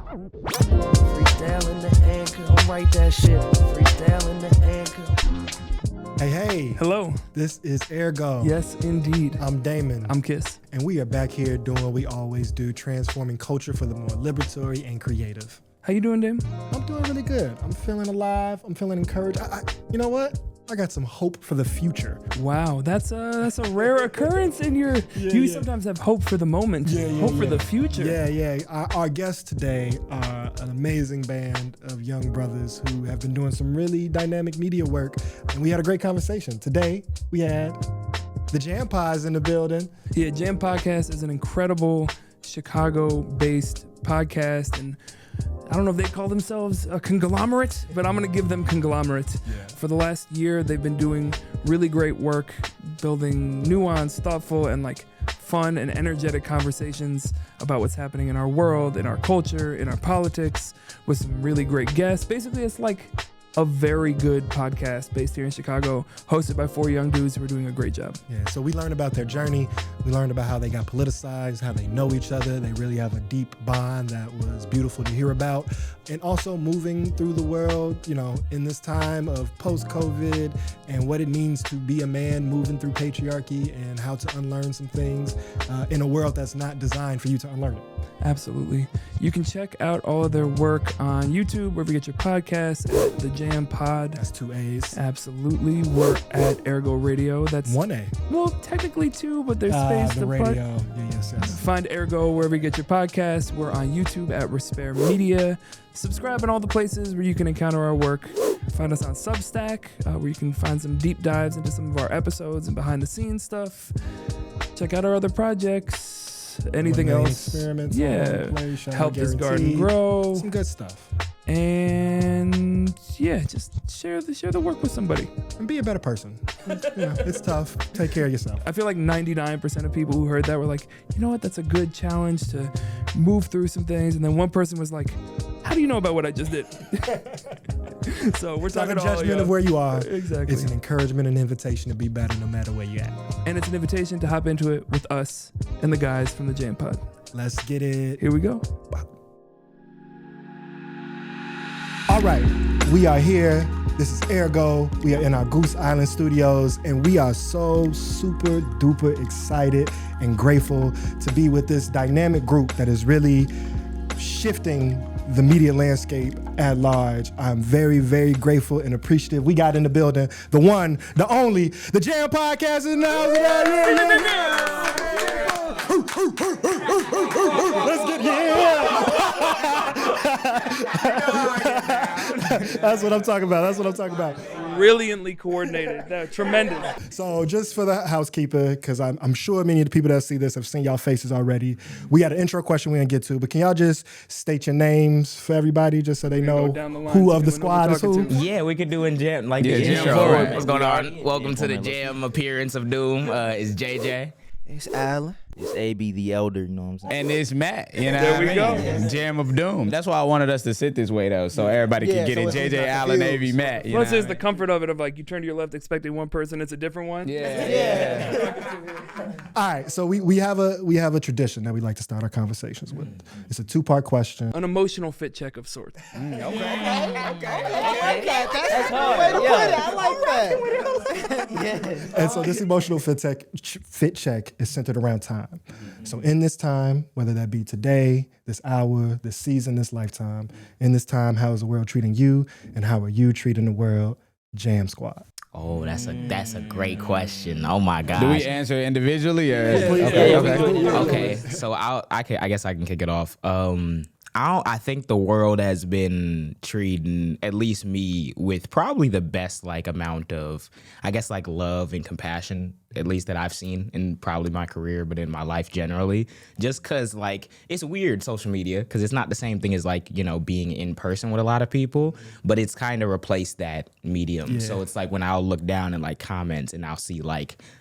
Freestyle in the anchor. Don't write that shit. Freestyle in the anchor. Hey. Hello. This is AirGo. Yes, indeed. I'm Damon. I'm Kiss. And we are back here doing what we always do, transforming culture for the more liberatory and creative. How you doing, Dame? I'm doing really good. I'm feeling alive. I'm feeling encouraged. You know what? I got some hope for the future. Wow, that's a rare occurrence in your. You sometimes have hope for the moment, hope for the future. Yeah. Our guests today are an amazing band of young brothers who have been doing some really dynamic media work, and we had a great conversation. Today, we had the JAAM Pods in the building. Yeah, JAAM Podcast is an incredible Chicago-based podcast, and I don't know if they call themselves a conglomerate, but I'm going to give them conglomerate. Yeah. For the last year, they've been doing really great work, building nuanced, thoughtful, and fun and energetic conversations about what's happening in our world, in our culture, in our politics, with some really great guests. Basically, it's like a very good podcast based here in Chicago, hosted by 4 young dudes who are doing a great job. Yeah, so we learned about their journey. We learned about how they got politicized, how they know each other. They really have a deep bond that was beautiful to hear about. And also moving through the world, in this time of post-COVID and what it means to be a man moving through patriarchy and how to unlearn some things in a world that's not designed for you to unlearn it. Absolutely. You can check out all of their work on YouTube, wherever you get your podcasts, at the JAAM Pod. That's 2 A's. Absolutely. We're at AirGo Radio. That's 1 A. Well, technically 2, but there's space the apart. radio. Yes. Find AirGo wherever you get your podcasts. We're on YouTube at respairmedia. Subscribe in all the places where you can encounter our work. Find us on Substack, where you can find some deep dives into some of our episodes and behind the scenes stuff. Check out our other projects. Anything else? Experiments. Help this garden grow. Some good stuff. And just share the work with somebody. And be a better person. It's tough. Take care of yourself. I feel like 99% of people who heard that were like, you know what, that's a good challenge to move through some things. And then one person was like, how do you know about what I just did? So we're talking about a judgment of where you are. Exactly. It's an encouragement and invitation to be better no matter where you're at. And it's an invitation to hop into it with us and the guys from the JAAM Pod. Let's get it. Here we go. All right, we are here. This is AirGo. We are in our Goose Island studios, and we are so super duper excited and grateful to be with this dynamic group that is really shifting the media landscape at large. I'm very, very grateful and appreciative. We got in the building, the one, the only, the JAAM Podcast is in the house. Let's get That's what I'm talking about. Brilliantly coordinated. Tremendous. So just for the housekeeper, because I'm sure many of the people that see this have seen y'all faces already. We had an intro question we're going to get to, but can y'all just state your names for everybody just so they know who of the squad is who? Yeah, we could do in jam, the intro. Right. What's going on? Welcome to the JAAM appearance of Doom. It's JJ. It's Alan. It's Abee the Elder, you know what I'm saying? And it's Matt, There we go. JAAM of Doom. That's why I wanted us to sit this way, though, so everybody can get it. JJ, Alan, Abee, Matt. Plus, there's the comfort of it of you turn to your left expecting one person, it's a different one. Yeah. All right, so we have a tradition that we like to start our conversations with. It's a 2-part question. An emotional fit check of sorts. Okay. That's hard. Way to put it. I like that. Yes. And so this emotional fit check is centered around time. So in this time, whether that be today, this hour, this season, this lifetime, in this time, how is the world treating you, and how are you treating the world? JAAM Squad. Oh, that's a great question. Oh my gosh. Do we answer individually or? Okay. So I guess I can kick it off. I think the world has been treating at least me with probably the best amount of, love and compassion, at least that I've seen in probably my career, but in my life generally. Just because it's weird, social media, because it's not the same thing as being in person with a lot of people, but it's kind of replaced that medium. Yeah. So it's when I'll look down and comments and I'll see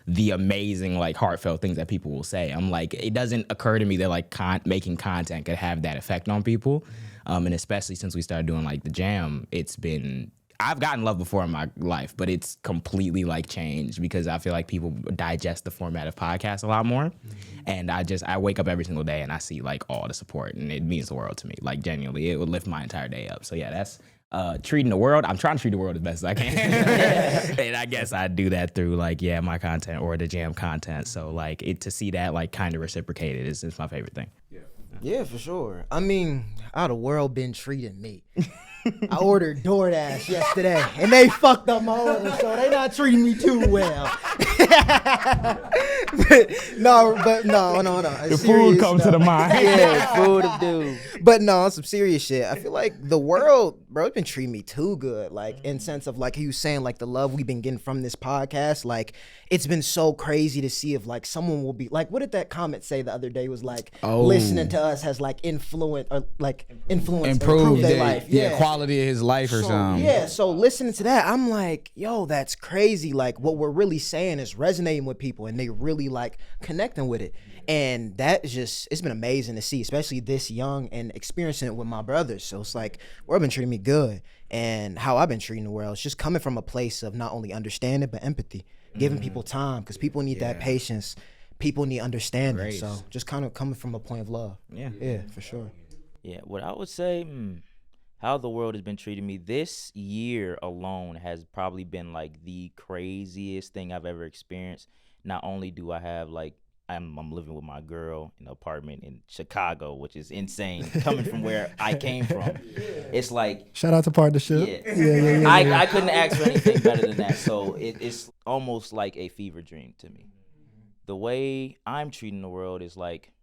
the amazing heartfelt things that people will say. I'm it doesn't occur to me that making content could have that effect on people. And especially since we started doing the JAAM, it's been I've gotten love before in my life, but it's completely like changed because I feel like people digest the Formative podcast a lot more. And I wake up every single day and I see like all the support, and it means the world to me. Like genuinely, it would lift my entire day up. So yeah, that's treating the world. I'm trying to treat the world as best as I can. And I guess I do that through like, my content or the JAAM content. So like to see that like kind of reciprocated is my favorite thing. Yeah, for sure. I mean, how the world been treating me? I ordered DoorDash yesterday, and they fucked up my order, so they not treating me too well. No. The food comes to the mind. Yeah, food of doom. But no, on some serious shit. I feel like the world, bro, it's been treating me too good. Like, in sense of like he was saying, like the love we've been getting from this podcast. Like, it's been so crazy to see if like someone will be like, what did that comment say the other day? Was like listening to us has like improved their life. Yeah, quality of his life or something. Yeah, so listening to that, I'm like, yo, that's crazy. Like, what we're really saying is resonating with people, and they really like connecting with it. And that is just, it's been amazing to see, especially this young and experiencing it with my brothers. So it's like, world been treating me good. And how I've been treating the world, it's just coming from a place of not only understanding, but empathy, giving people time, because people need that patience. People need understanding. Grace. So just kind of coming from a point of love. Yeah, for sure. Yeah, what I would say, how the world has been treating me this year alone has probably been like the craziest thing I've ever experienced. Not only do I have like, I'm living with my girl in an apartment in Chicago, which is insane coming from where I came from. It's like, shout out to partnership. Yeah. I couldn't ask for anything better than that. So it's almost like a fever dream to me. The way I'm treating the world is like,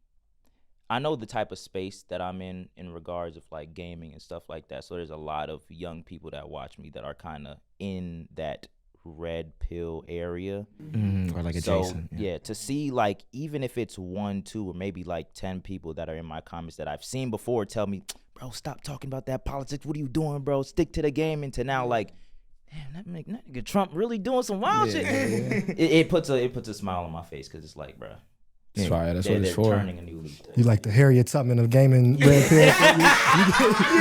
I know the type of space that I'm in regards of like gaming and stuff like that. So there's a lot of young people that watch me that are kind of in that red pill area, or like adjacent. So, yeah, to see like, even if it's 1, 2, or maybe like 10 people that are in my comments that I've seen before tell me, bro, stop talking about that politics. What are you doing, bro? Stick to the game. And to now like, damn, that nigga Trump really doing some wild shit. It puts a smile on my face, because it's like, bro. That's right. That's what it's for. Turning a new leaf. You like the Harriet Tubman of gaming red pill. You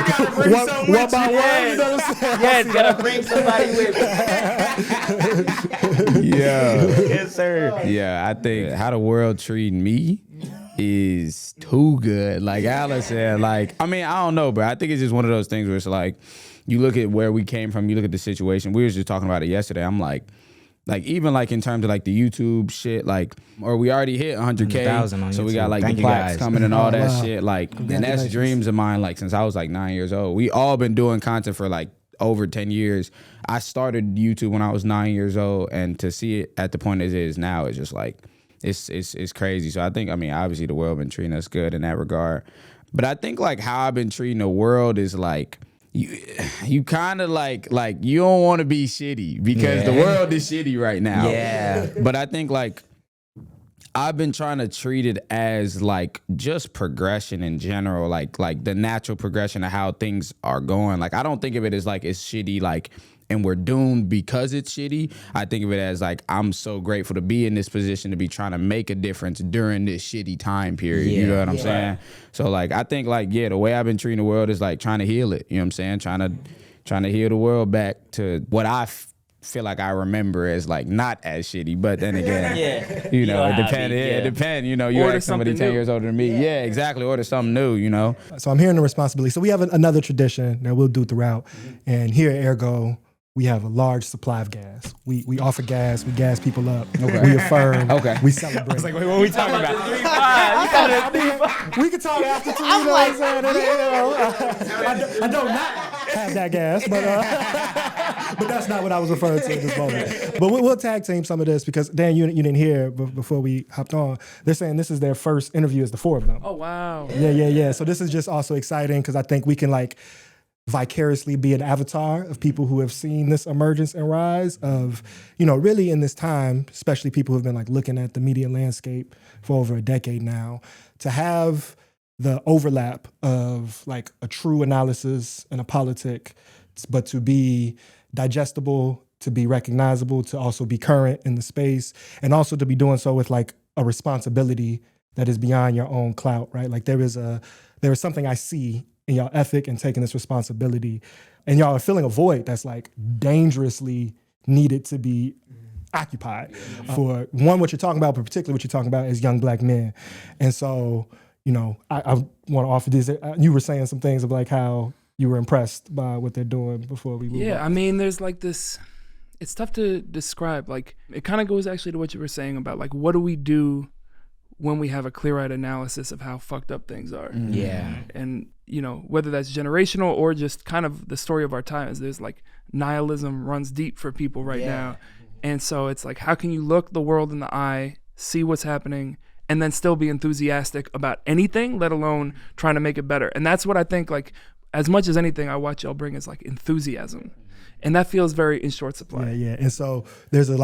gotta bring something with you. You know what I'm saying? Yes, gotta bring somebody with me. Yeah. Yes, sir. Yeah, I think how the world treating me is too good. Like Alice said, like, I mean, I don't know, but I think it's just one of those things where it's like, you look at where we came from, you look at the situation. We were just talking about it yesterday. I'm like even like in terms of like the YouTube shit, like, or we already hit 100K, so we got like the plaques coming and all that shit. Like, and that's dreams of mine. Like since I was like 9 years old, we all been doing content for like over 10 years. I started YouTube when I was 9 years old, and to see it at the point it is now is just like, it's crazy. So I think, I mean, obviously the world been treating us good in that regard, but I think like how I've been treating the world is like, you kind of like you don't want to be shitty, because the world is shitty right now. Yeah. But I think like I've been trying to treat it as like just progression in general, like the natural progression of how things are going. Like I don't think of it as like it's shitty, like, and we're doomed because it's shitty. I think of it as like, I'm so grateful to be in this position, to be trying to make a difference during this shitty time period. You know what I'm saying? So like, I think like, the way I've been treating the world is like trying to heal it. You know what I'm saying? Trying to heal the world back to what I feel like I remember as like not as shitty, but then again, you know, it depends. It depends. You know, you ask somebody 10 years older than me. Yeah, exactly. Order something new, you know? So I'm hearing the responsibility. So we have another tradition that we'll do throughout. And here at AirGo, we have a large supply of gas. We offer gas. We gas people up. Okay. We affirm. Okay. We celebrate. I was like, wait, what are we talking about? We can talk after too. You know what I'm saying? I don't not have that gas, but that's not what I was referring to in this moment. But we'll tag team some of this, because Dan, you didn't hear before we hopped on. They're saying this is their first interview as the four of them. Oh wow. Yeah. So this is just also exciting, because I think we can like vicariously be an avatar of people who have seen this emergence and rise of, you know, really in this time, especially people who've been like looking at the media landscape for over a decade now, to have the overlap of like a true analysis and a politic, but to be digestible, to be recognizable, to also be current in the space, and also to be doing so with like a responsibility that is beyond your own clout, right? Like there is something I see in y'all ethic and taking this responsibility, and y'all are filling a void that's like dangerously needed to be occupied for one, what you're talking about, but particularly what you're talking about is young black men. And so, I want to offer this. You were saying some things of like how you were impressed by what they're doing before we move on. Yeah, I mean, there's like this, it's tough to describe. Like, it kind of goes actually to what you were saying about like, what do we do when we have a clear-eyed analysis of how fucked up things are? Yeah. And, whether that's generational or just kind of the story of our times, there's like nihilism runs deep for people right now. And so it's like, how can you look the world in the eye, see what's happening, and then still be enthusiastic about anything, let alone trying to make it better? And that's what I think, like, as much as anything I watch y'all bring is like enthusiasm. And that feels very in short supply. Yeah. And so there's a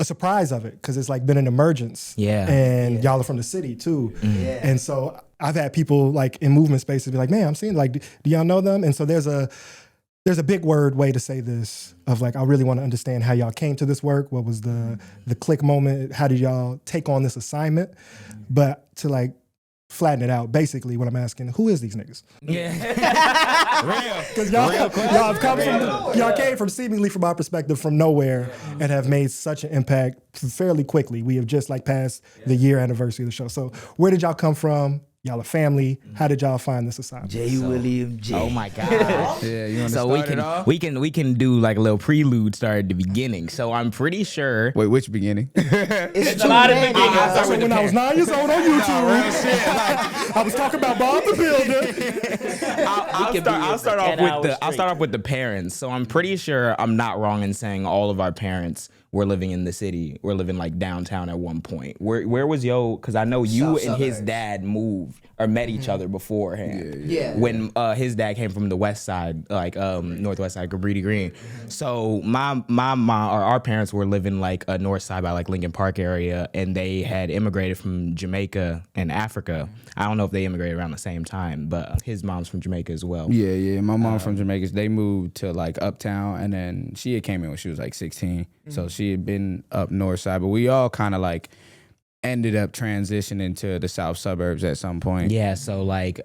surprise of it because it's like been an emergence. Yeah. And y'all are from the city too. Yeah. And so I've had people like in movement spaces be like, man, I'm seeing like, do y'all know them? And so there's a big word way to say this of like, I really want to understand how y'all came to this work. What was the click moment? How did y'all take on this assignment? But to like flatten it out, basically what I'm asking, who is these niggas? Yeah. Because y'all came from seemingly from our perspective from nowhere and have made such an impact fairly quickly. We have just like passed the year anniversary of the show. So where did y'all come from? Y'all a family. How did y'all find this assignment? J. William J. Oh my God. Yeah, you want to So start it off? we can do like a little prelude start at the beginning. So I'm pretty sure. Wait, which beginning? It's a lot of big. beginnings. That's when I was 9 years old on YouTube. I was talking about Bob the Builder. I'll start off with the parents. So I'm pretty sure I'm not wrong in saying all of our parents were living in the city. We're living like downtown at one point. Where was because I know you South and his suburbs. dad moved or met each other beforehand. Yeah. When his dad came from the west side, like northwest side, Cabrini Green. So my mom or our parents were living like north side by like Lincoln Park area, and they had immigrated from Jamaica and Africa. I don't know if they immigrated around the same time, but his mom's from Jamaica as well. Yeah. My mom from Jamaica. They moved to like uptown, and then she had came in when she was like 16. So she had been up north side, but we all kind of like ended up transitioning to the south suburbs at some point. Yeah, so like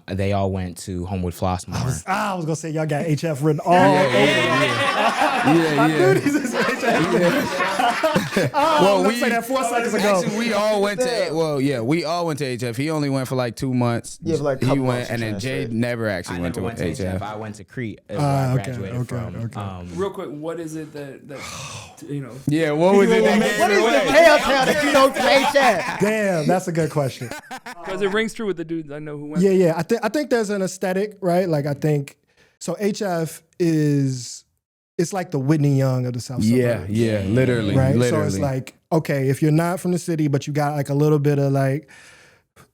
they all went to Homewood Flossmoor. I was gonna say y'all got HF written all over. Well, we say that 4 seconds ago. Actually, we all went to we all went to HF. He only went for like 2 months. Yeah, for like a he couple went, months and then Jay never actually went to HF. I went to Crete. Where I graduated from. Okay. Real quick, what is it that Yeah, what was it? What is the telltale that you don't play that? Damn, that's a good question. because it rings true with the dudes I know who went. Yeah. I think there's an aesthetic, right? Like I think so. HF it's like the Whitney Young of the South Suburbs. Yeah, literally. Right. Literally. So it's like, okay, if you're not from the city, but you got like a little bit of like,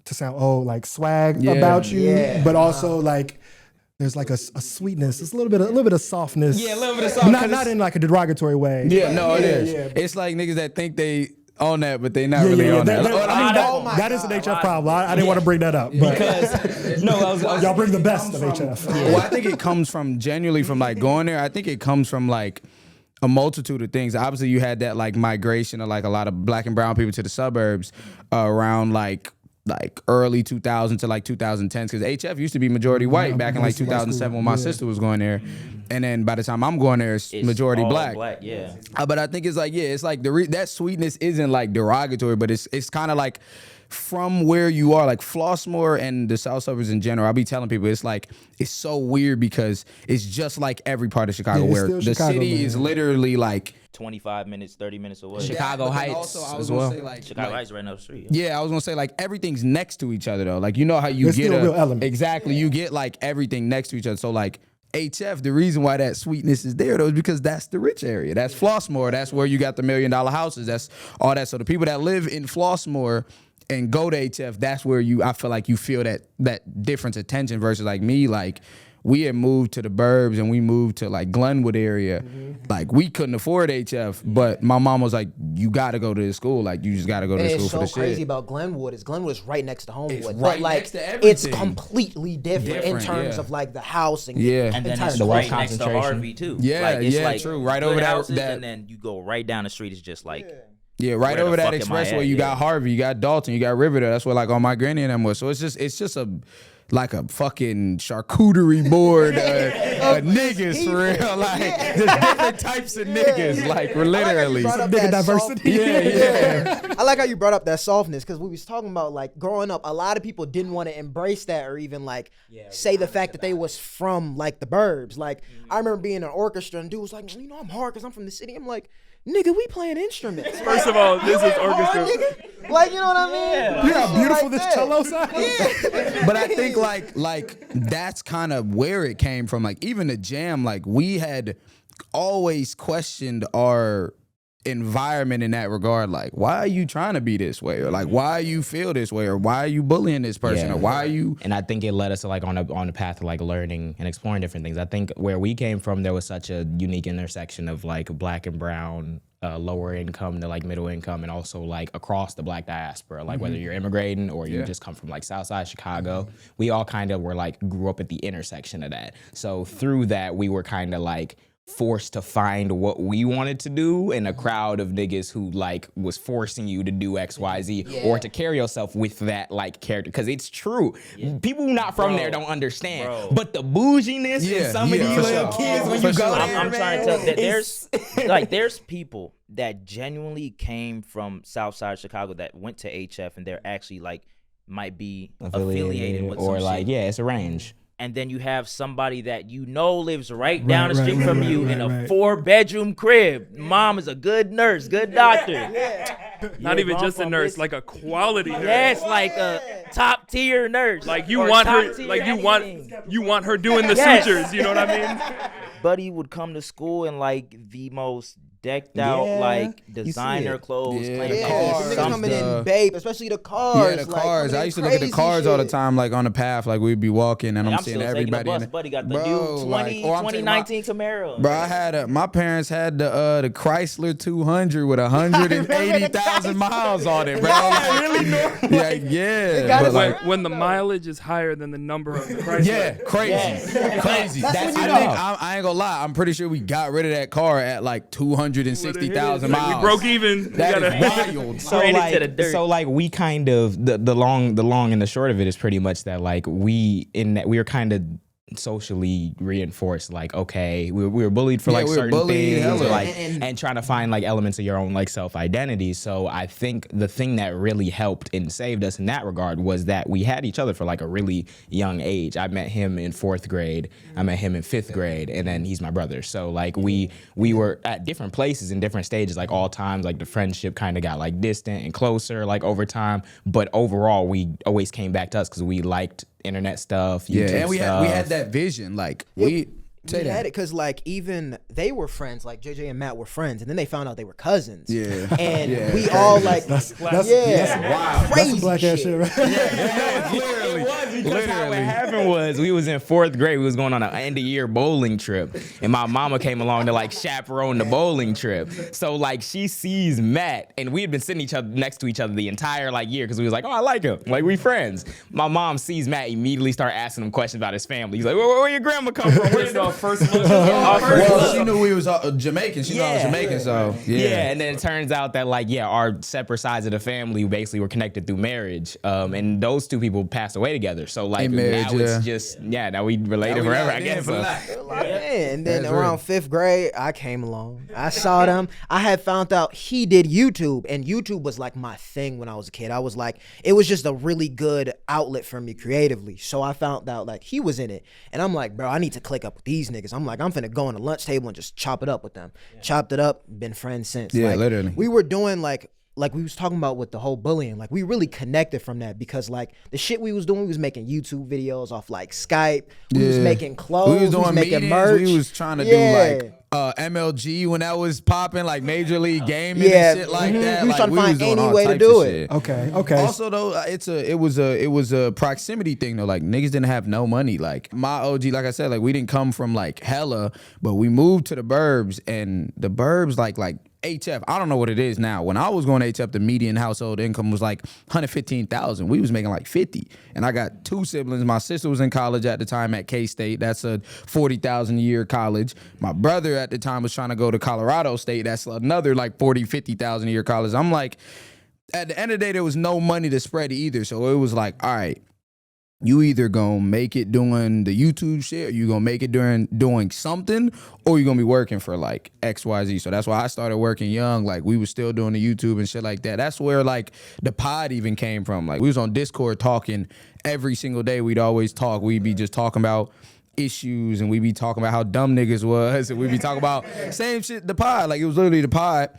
to sound old, like swag about you, but also like there's like a sweetness. It's a little bit of softness. Yeah, a little bit of softness. Not in like a derogatory way. Yeah, no, it is. Yeah. It's like niggas that think they own that, but they not really on that. That is an HF problem. I didn't want to bring that up. But Because y'all bring the best of HF. Well, I think it comes from genuinely from like going there. I think it comes from like a multitude of things. Obviously, you had that like migration of like a lot of black and brown people to the suburbs around like early 2000 to like 2010s, because HF used to be majority white back in like 2007 when my sister was going there, and then by the time I'm going there, it's majority all black. Yeah. But I think it's like it's like that sweetness isn't like derogatory, but it's kind of like from where you are, like Flossmoor and the south suburbs in general. I'll be telling people it's so weird because it's just like every part of Chicago where the Chicago, city man. is literally like 25 minutes, 30 minutes away. Chicago Heights also, I was as well. gonna say, like, Chicago Heights right down the street. yeah, I was gonna say like everything's next to each other though. Like you know how you There's get still a real element. exactly you get like everything next to each other. So like HF, the reason why that sweetness is there though is because that's the rich area. That's Flossmoor. That's where you got the $1 million houses. That's all that. So the people that live in Flossmoor and go to HF, that's where I feel like you feel that difference of tension versus like me, like we had moved to the burbs and we moved to like Glenwood area. Like we couldn't afford HF, but my mom was like, you gotta go to this school. Like you just gotta go to this And school it's for so the crazy shit. about Glenwood is right next to Homewood. It's But, right like, next to everything. it's completely different in terms of like the house and Yeah. And then entire it's the right wealth next to concentration. Harvey too. Yeah, like, it's yeah, like true. Right good over houses, that- and then you go right down the street. It's just like Yeah, right Where over the that fuck am I expressway, at? you Yeah. got Harvey, you got Dalton, you got Riverdale. That's where like all my granny and them was. So it's just like a fucking charcuterie board of niggas for real. Like there's different types of niggas, like literally. Nigga diversity. Yeah. I like how you brought up that softness because we was talking about like growing up, a lot of people didn't want to embrace that or even like say the fact that they was from like the burbs. Like I remember being in an orchestra and dude was like, I'm hard because I'm from the city. I'm like, nigga, we playing instruments. First of all, this is orchestra. Like, you know what I mean? You know how beautiful Like this that. cello sounds? But I think like that's kind of where it came from. Like even the JAAM, like we had always questioned our environment in that regard. Like, why are you trying to be this way? Or like, why you feel this way? Or why are you bullying this person? Yeah. Or why are you? And I think it led us to like on the path of like learning and exploring different things. I think where we came from, there was such a unique intersection of like black and brown, lower income to like middle income, and also like across the black diaspora, like whether you're immigrating or you just come from like Southside Chicago, we all kind of were like grew up at the intersection of that. So through that, we were kind of like forced to find what we wanted to do in a crowd of niggas who like was forcing you to do XYZ or to carry yourself with that like character, because it's true. People not from there don't understand, but the bouginess in some of these little kids when you go there, I'm trying to tell that there's people that genuinely came from Southside Chicago that went to HF and they're actually like might be affiliated with or some like shit. it's a range. And then you have somebody that you know lives right down the street right, from right, you right, in a right. 4-bedroom crib. Mom is a good nurse, good doctor. Not even mom just a from nurse, this- like a quality nurse. Yes, like a top tier nurse. Like you or want top her, tier like anything. you want her doing the Yes. sutures. You know what I mean? Buddy would come to school in like the most decked out like designer clothes. Yeah, claiming the that he's cars. Niggas some- coming the- in babe, especially the cars. Yeah, the like, cars. coming I in used to look at the crazy cars all the shit. time, like on the path, like we'd be walking and I'm I'm seeing still taking the everybody. bus. in Buddy got the Bro, new 20, like, I'm taking my- 2019 Camaro. Bro, I had my parents had the Chrysler 200 with 180,000 miles on it, bro. Like, really? Yeah. But like, when the mileage is higher than the number of the Chrysler. yeah, crazy. That's when you I know. think I ain't gonna lie. I'm pretty sure we got rid of that car at like 260,000 Like, miles. we broke even. That We is gotta- wild. So Straight into like, the dirt. so like we kind of the long and the short of it is pretty much that like we were kind of socially reinforced, like okay, we were bullied for Yeah, like we were certain bullied, things, hella. or, like and trying to find like elements of your own like self identity. So I think the thing that really helped and saved us in that regard was that we had each other for like a really young age. I met him in 4th grade, I met him in 5th grade, and then he's my brother. So like we were at different places in different stages, like all times, like the friendship kind of got like distant and closer like over time, but overall we always came back to us because we liked internet stuff, YouTube Yeah, and we stuff. had that vision. Like we say We that. had it because like even they were friends, like JJ and Matt were friends, and then they found out they were cousins. Yeah. and Yeah, we all like That's wild. That's Crazy some black ass shit, right? It was because how it happened was we was in 4th grade. We was going on an end of year bowling trip, and my mama came along to like chaperone the bowling trip. So like she sees Matt, and we had been sitting next to each other the entire like year because we was like, oh, I like him, like we friends. My mom sees Matt, immediately start asking him questions about his family. He's like, where your grandma come from? Where's the First look. Well, she knew we was Jamaican. She knew I was Jamaican, so Yeah, and then it turns out that like our separate sides of the family basically were connected through marriage, and those two people passed away together. So like In marriage, now it's just now we related forever, I guess. So. And then That's around 5th grade, I came along. I saw them. I had found out he did YouTube, and YouTube was like my thing when I was a kid. I was like, it was just a really good outlet for me creatively. So I found out like he was in it, and I'm like, bro, I need to click up with these niggas. I'm like, I'm finna go on the lunch table and just chop it up with them. Chopped it up, been friends since. Yeah, Like, literally. We were doing like we was talking about with the whole bullying, like we really connected from that because like the shit we was doing, we was making YouTube videos off like Skype. We was Yeah. making clothes. We was doing making meetings. merch. We was trying to Yeah. do like MLG when that was popping, like Major League Gaming Yeah. and shit like that. We was Like, trying to find doing any all way to types do of it. shit. Okay. Also though, it was a proximity thing though. Like niggas didn't have no money. Like my OG, like I said, like we didn't come from like hella, but we moved to the burbs, and the burbs like HF, I don't know what it is now. When I was going to HF, the median household income was like 115,000. We was making like 50. And I got 2 siblings. My sister was in college at the time at K-State. That's a 40,000 a year college. My brother at the time was trying to go to Colorado State. That's another like 40, 50,000 a year college. I'm like, at the end of the day, there was no money to spread either. So it was like, all right, you either gonna make it doing the YouTube shit, or you gonna make it doing something, or you gonna be working for like XYZ. So that's why I started working young. Like we was still doing the YouTube and shit like that. That's where like the pod even came from. Like we was on Discord talking every single day. We'd always talk. We'd be just talking about issues, and we'd be talking about how dumb niggas was, and we'd be talking about same shit, the pod. Like it was literally the pod.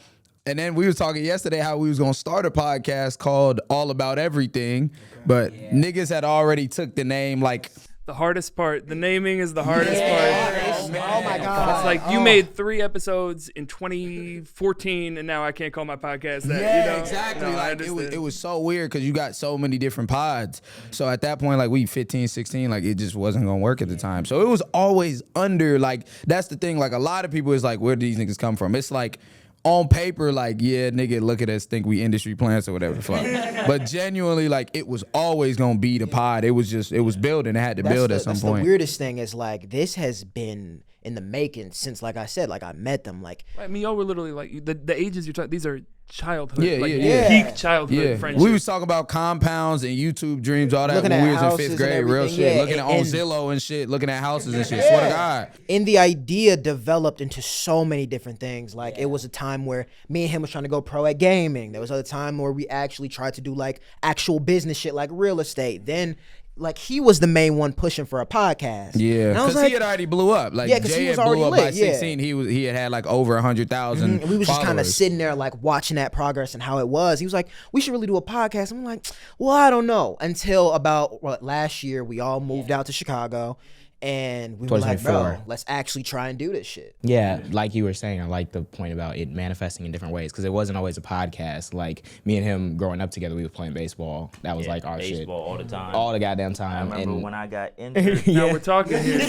And then we was talking yesterday how we was gonna start a podcast called All About Everything, but niggas had already took the name like. The hardest part, the naming is the hardest part. Oh my God. It's like you made 3 episodes in 2014, and now I can't call my podcast that. Yeah, you know? exactly. No, I like it understand. was so weird because you got so many different pods. So at that point, like we 15, 16, like it just wasn't gonna work at the time. So it was always under, like, that's the thing. Like a lot of people is like, where do these niggas come from? It's like on paper, like, yeah, nigga, look at us, think we industry plants or whatever the fuck. But genuinely, like, it was always gonna be the pod. It was building. It had to build at some point. The weirdest thing is like this has been in the making since, like I said, like I met them. Like I mean, y'all were literally like the ages you're talking. These are childhood, Yeah, like yeah. peak childhood Yeah, friendships. we was talking about compounds and YouTube dreams, all that Looking when at we was in houses 5th and grade, real everything, shit. yeah, Looking at on and- Zillow and shit, looking at houses and shit. Swear to God. And the idea developed into so many different things. Like it was a time where me and him was trying to go pro at gaming. There was other time where we actually tried to do like actual business shit, like real estate. Then like he was the main one pushing for a podcast. Yeah, And I was because like, he had already blew up. Like Yeah, 'cause Jay he was had blew already up by lit, yeah. 16. He had like over 100,000. and we was just kind of followers. sitting there like watching that progress and how it was. He was like, we should really do a podcast. I'm like, well, I don't know. Until about last year, we all moved out to Chicago. And we were like, bro, 2024. let's actually try and do this shit. Yeah, like you were saying, I like the point about it manifesting in different ways because it wasn't always a podcast. Like me and him growing up together, we were playing baseball. That was like our baseball shit all the time. all the goddamn I time. remember and when I got injured. Now we're talking here.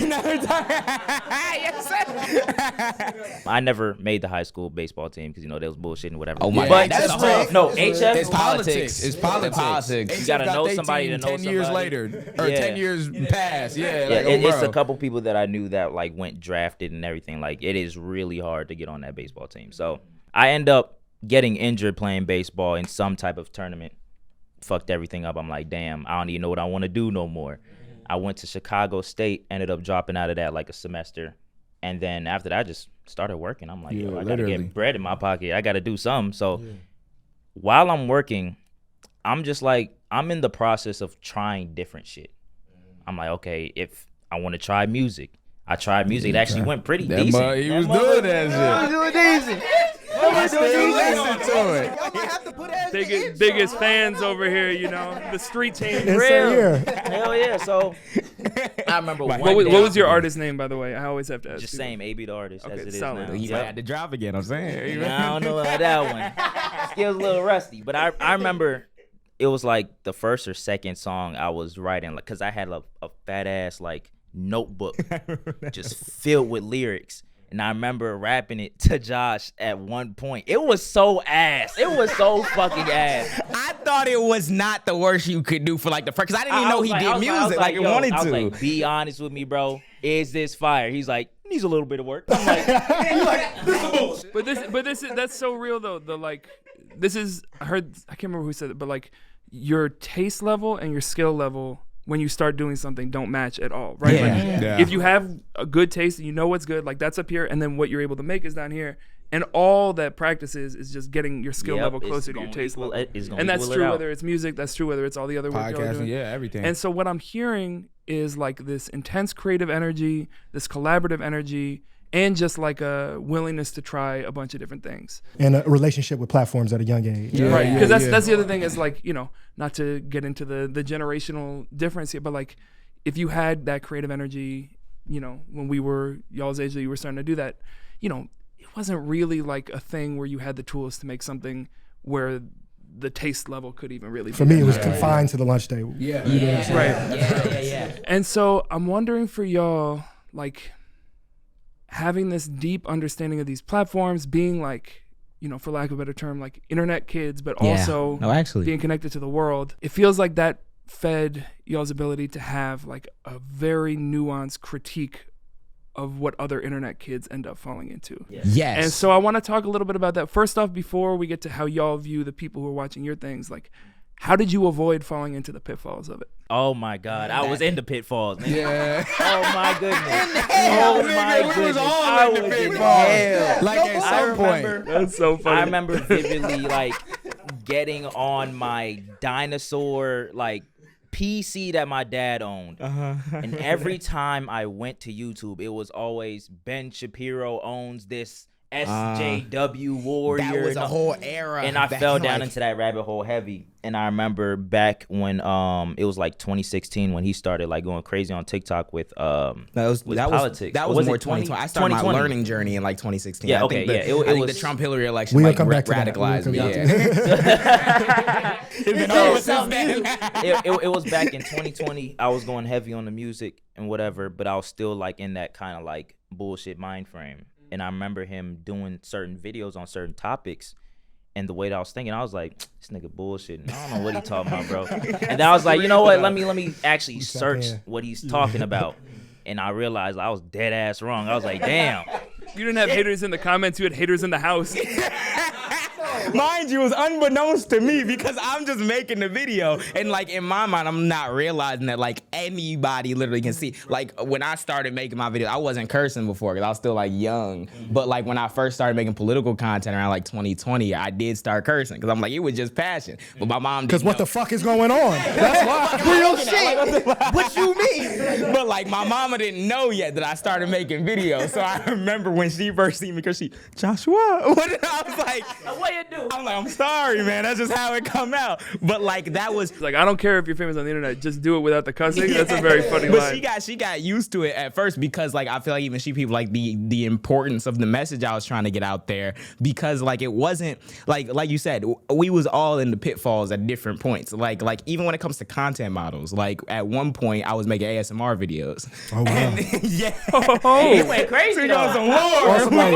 I never made the high school baseball team because, you know, they was bullshitting whatever. Oh my But God, that's no, tough. no, HF. It's politics. It's politics. politics. You gotta HF got know they somebody team to know 10 years somebody. later, or Yeah. 10 years past. Yeah, Yeah, like, it's bro. a couple people that I knew that like went drafted and everything. Like it is really hard to get on that baseball team. So I end up getting injured playing baseball in some type of tournament. Fucked everything up. I'm like, damn, I don't even know what I want to do no more. I went to Chicago State, ended up dropping out of that like a semester. And then after that, I just started working. I'm like, Yeah, yo, I gotta literally. get bread in my pocket. I gotta do something. So while I'm working, I'm just like, I'm in the process of trying different shit. I'm like, okay, if I want to try music, I tried music. It actually went pretty That decent. mug, he was doing that shit. Doing decent. I still listen to it. Y'all might have to put that as the biggest, intro. biggest fans over here, you know, the street team. It's Real. here. Hell yeah. So I remember one What day, was your artist name, by the way? I always have to ask. Just people. same Abee the artist as Okay, it is solid. now. He Yep. might have to drop again. I'm saying. I don't know about that one. Skill's a little rusty, but I remember it was like the first or second song I was writing, like, cause I had a fat ass like notebook just filled with lyrics. And I remember rapping it to Josh at one point. It was so ass. It was so fucking ass. I thought it was not the worst you could do for like the first, because I didn't even know he did music like it yo, wanted I was to. like, be honest with me, bro. Is this fire? He's like, needs a little bit of work. I'm like, But that's so real though. The like, this is I can't remember who said it, but like your taste level and your skill level when you start doing something don't match at all, right? Yeah. Like, Yeah. if you have a good taste and you know what's good, like that's up here, and then what you're able to make is down here, and all that practice is just getting your skill yep, level it's closer to your gonna taste equal- level. it's gonna And that's equal it true out. whether it's music, that's true whether it's all the other work you're Podcasting, doing. yeah, everything. And so what I'm hearing is like this intense creative energy, this collaborative energy, and just like a willingness to try a bunch of different things. And a relationship with platforms at a young age. Yeah, Right, yeah, because yeah. that's the other thing is like, you know, not to get into the generational difference here, but like if you had that creative energy, you know, when we were y'all's age that you were starting to do that, you know, it wasn't really like a thing where you had the tools to make something where the taste level could even really For be me, that it was high. confined to the lunch table. Yeah. Right. yeah. And so I'm wondering for y'all, like having this deep understanding of these platforms, being like, you know, for lack of a better term, like internet kids, but Yeah. also No, actually. being connected to the world. It feels like that fed y'all's ability to have like a very nuanced critique of what other internet kids end up falling into. Yes. And so I want to talk a little bit about that. First off, before we get to how y'all view the people who are watching your things, like How did you avoid falling into the pitfalls of it? Oh my God, I was in the pitfalls. Nigga. Yeah. Oh my goodness. Oh my We goodness. was all I in the was in pitfalls. hell. Like at some point. That's so funny. I remember vividly like getting on my dinosaur like PC that my dad owned. And every time I went to YouTube, it was always Ben Shapiro owns this SJW Warrior. That was a and- whole era. and I that, fell down like- into that rabbit hole heavy. And I remember back when it was like 2016 when he started like going crazy on TikTok with politics. That Or was more it 2020. I started my 2020? learning journey in like 2016. Yeah, I okay, think the, yeah, it I think was- the Trump Hillary election We'll like come back to that. radicalized me. We'll come Yeah. It's been over since then. It was back in 2020. I was going heavy on the music and whatever, but I was still like in that kind of like bullshit mind frame. And I remember him doing certain videos on certain topics. And the way that I was thinking, I was like, this nigga bullshitting. I don't know what he talking about, bro. And then I was like, you know what? Let me actually search what he's talking about. And I realized I was dead ass wrong. I was like, damn. You didn't have haters in the comments. You had haters in the house. Mind you, it was unbeknownst to me because I'm just making the video. And like in my mind, I'm not realizing that like anybody literally can see. Like when I started making my videos, I wasn't cursing before because I was still like young. But like when I first started making political content around like 2020, I did start cursing because I'm like, it was just passion. But my mom didn't Because what know. the fuck is going on? That's why. Real shit. What you mean? But like my mama didn't know yet that I started making videos. So I remember when she first seen me because Joshua, what? I was like, What you do? I'm like, I'm sorry, man. That's just how it come out. But like that was Like, I don't care if you're famous on the internet. Just do it without the cussing. That's a very funny but line. she got used to it at first because like I feel like even she people like the importance of the message I was trying to get out there because like it wasn't like you said we was all in the pitfalls at different points like even when it comes to content models like at one point I was making ASMR videos. Oh, wow. And, yeah. He went crazy though. On some like,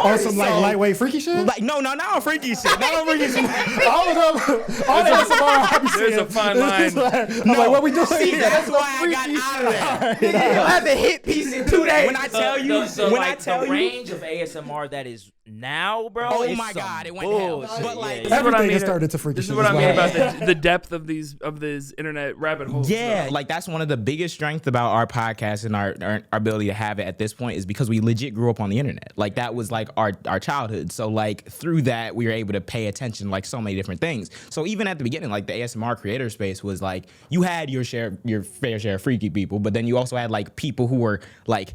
on some like lightweight freaky shit? Like no, not on freaky shit. Not on freaky shit. All of them. All the ASMR I be There's seeing. a fine line. I'm like, what we doing here? That's why I got out of that. I haven't hit peace in 2 days. When I tell you, The range of ASMR that is now, bro. Oh is my some God, it went down. bullshit. But, like, Yeah, This is what I Everything mean- has turned into freaky This is shit what I as mean well. about the depth of these internet rabbit holes. Yeah, bro. like that's one of the biggest strengths about our podcast and our ability to have it at this point is because we legit grew up on the internet. Like that was like our childhood. So like through that we were able to pay attention to like so many different things. So even at the beginning, like the ASMR creator space was like you had your fair share of freaky people, but then you also had like people who were like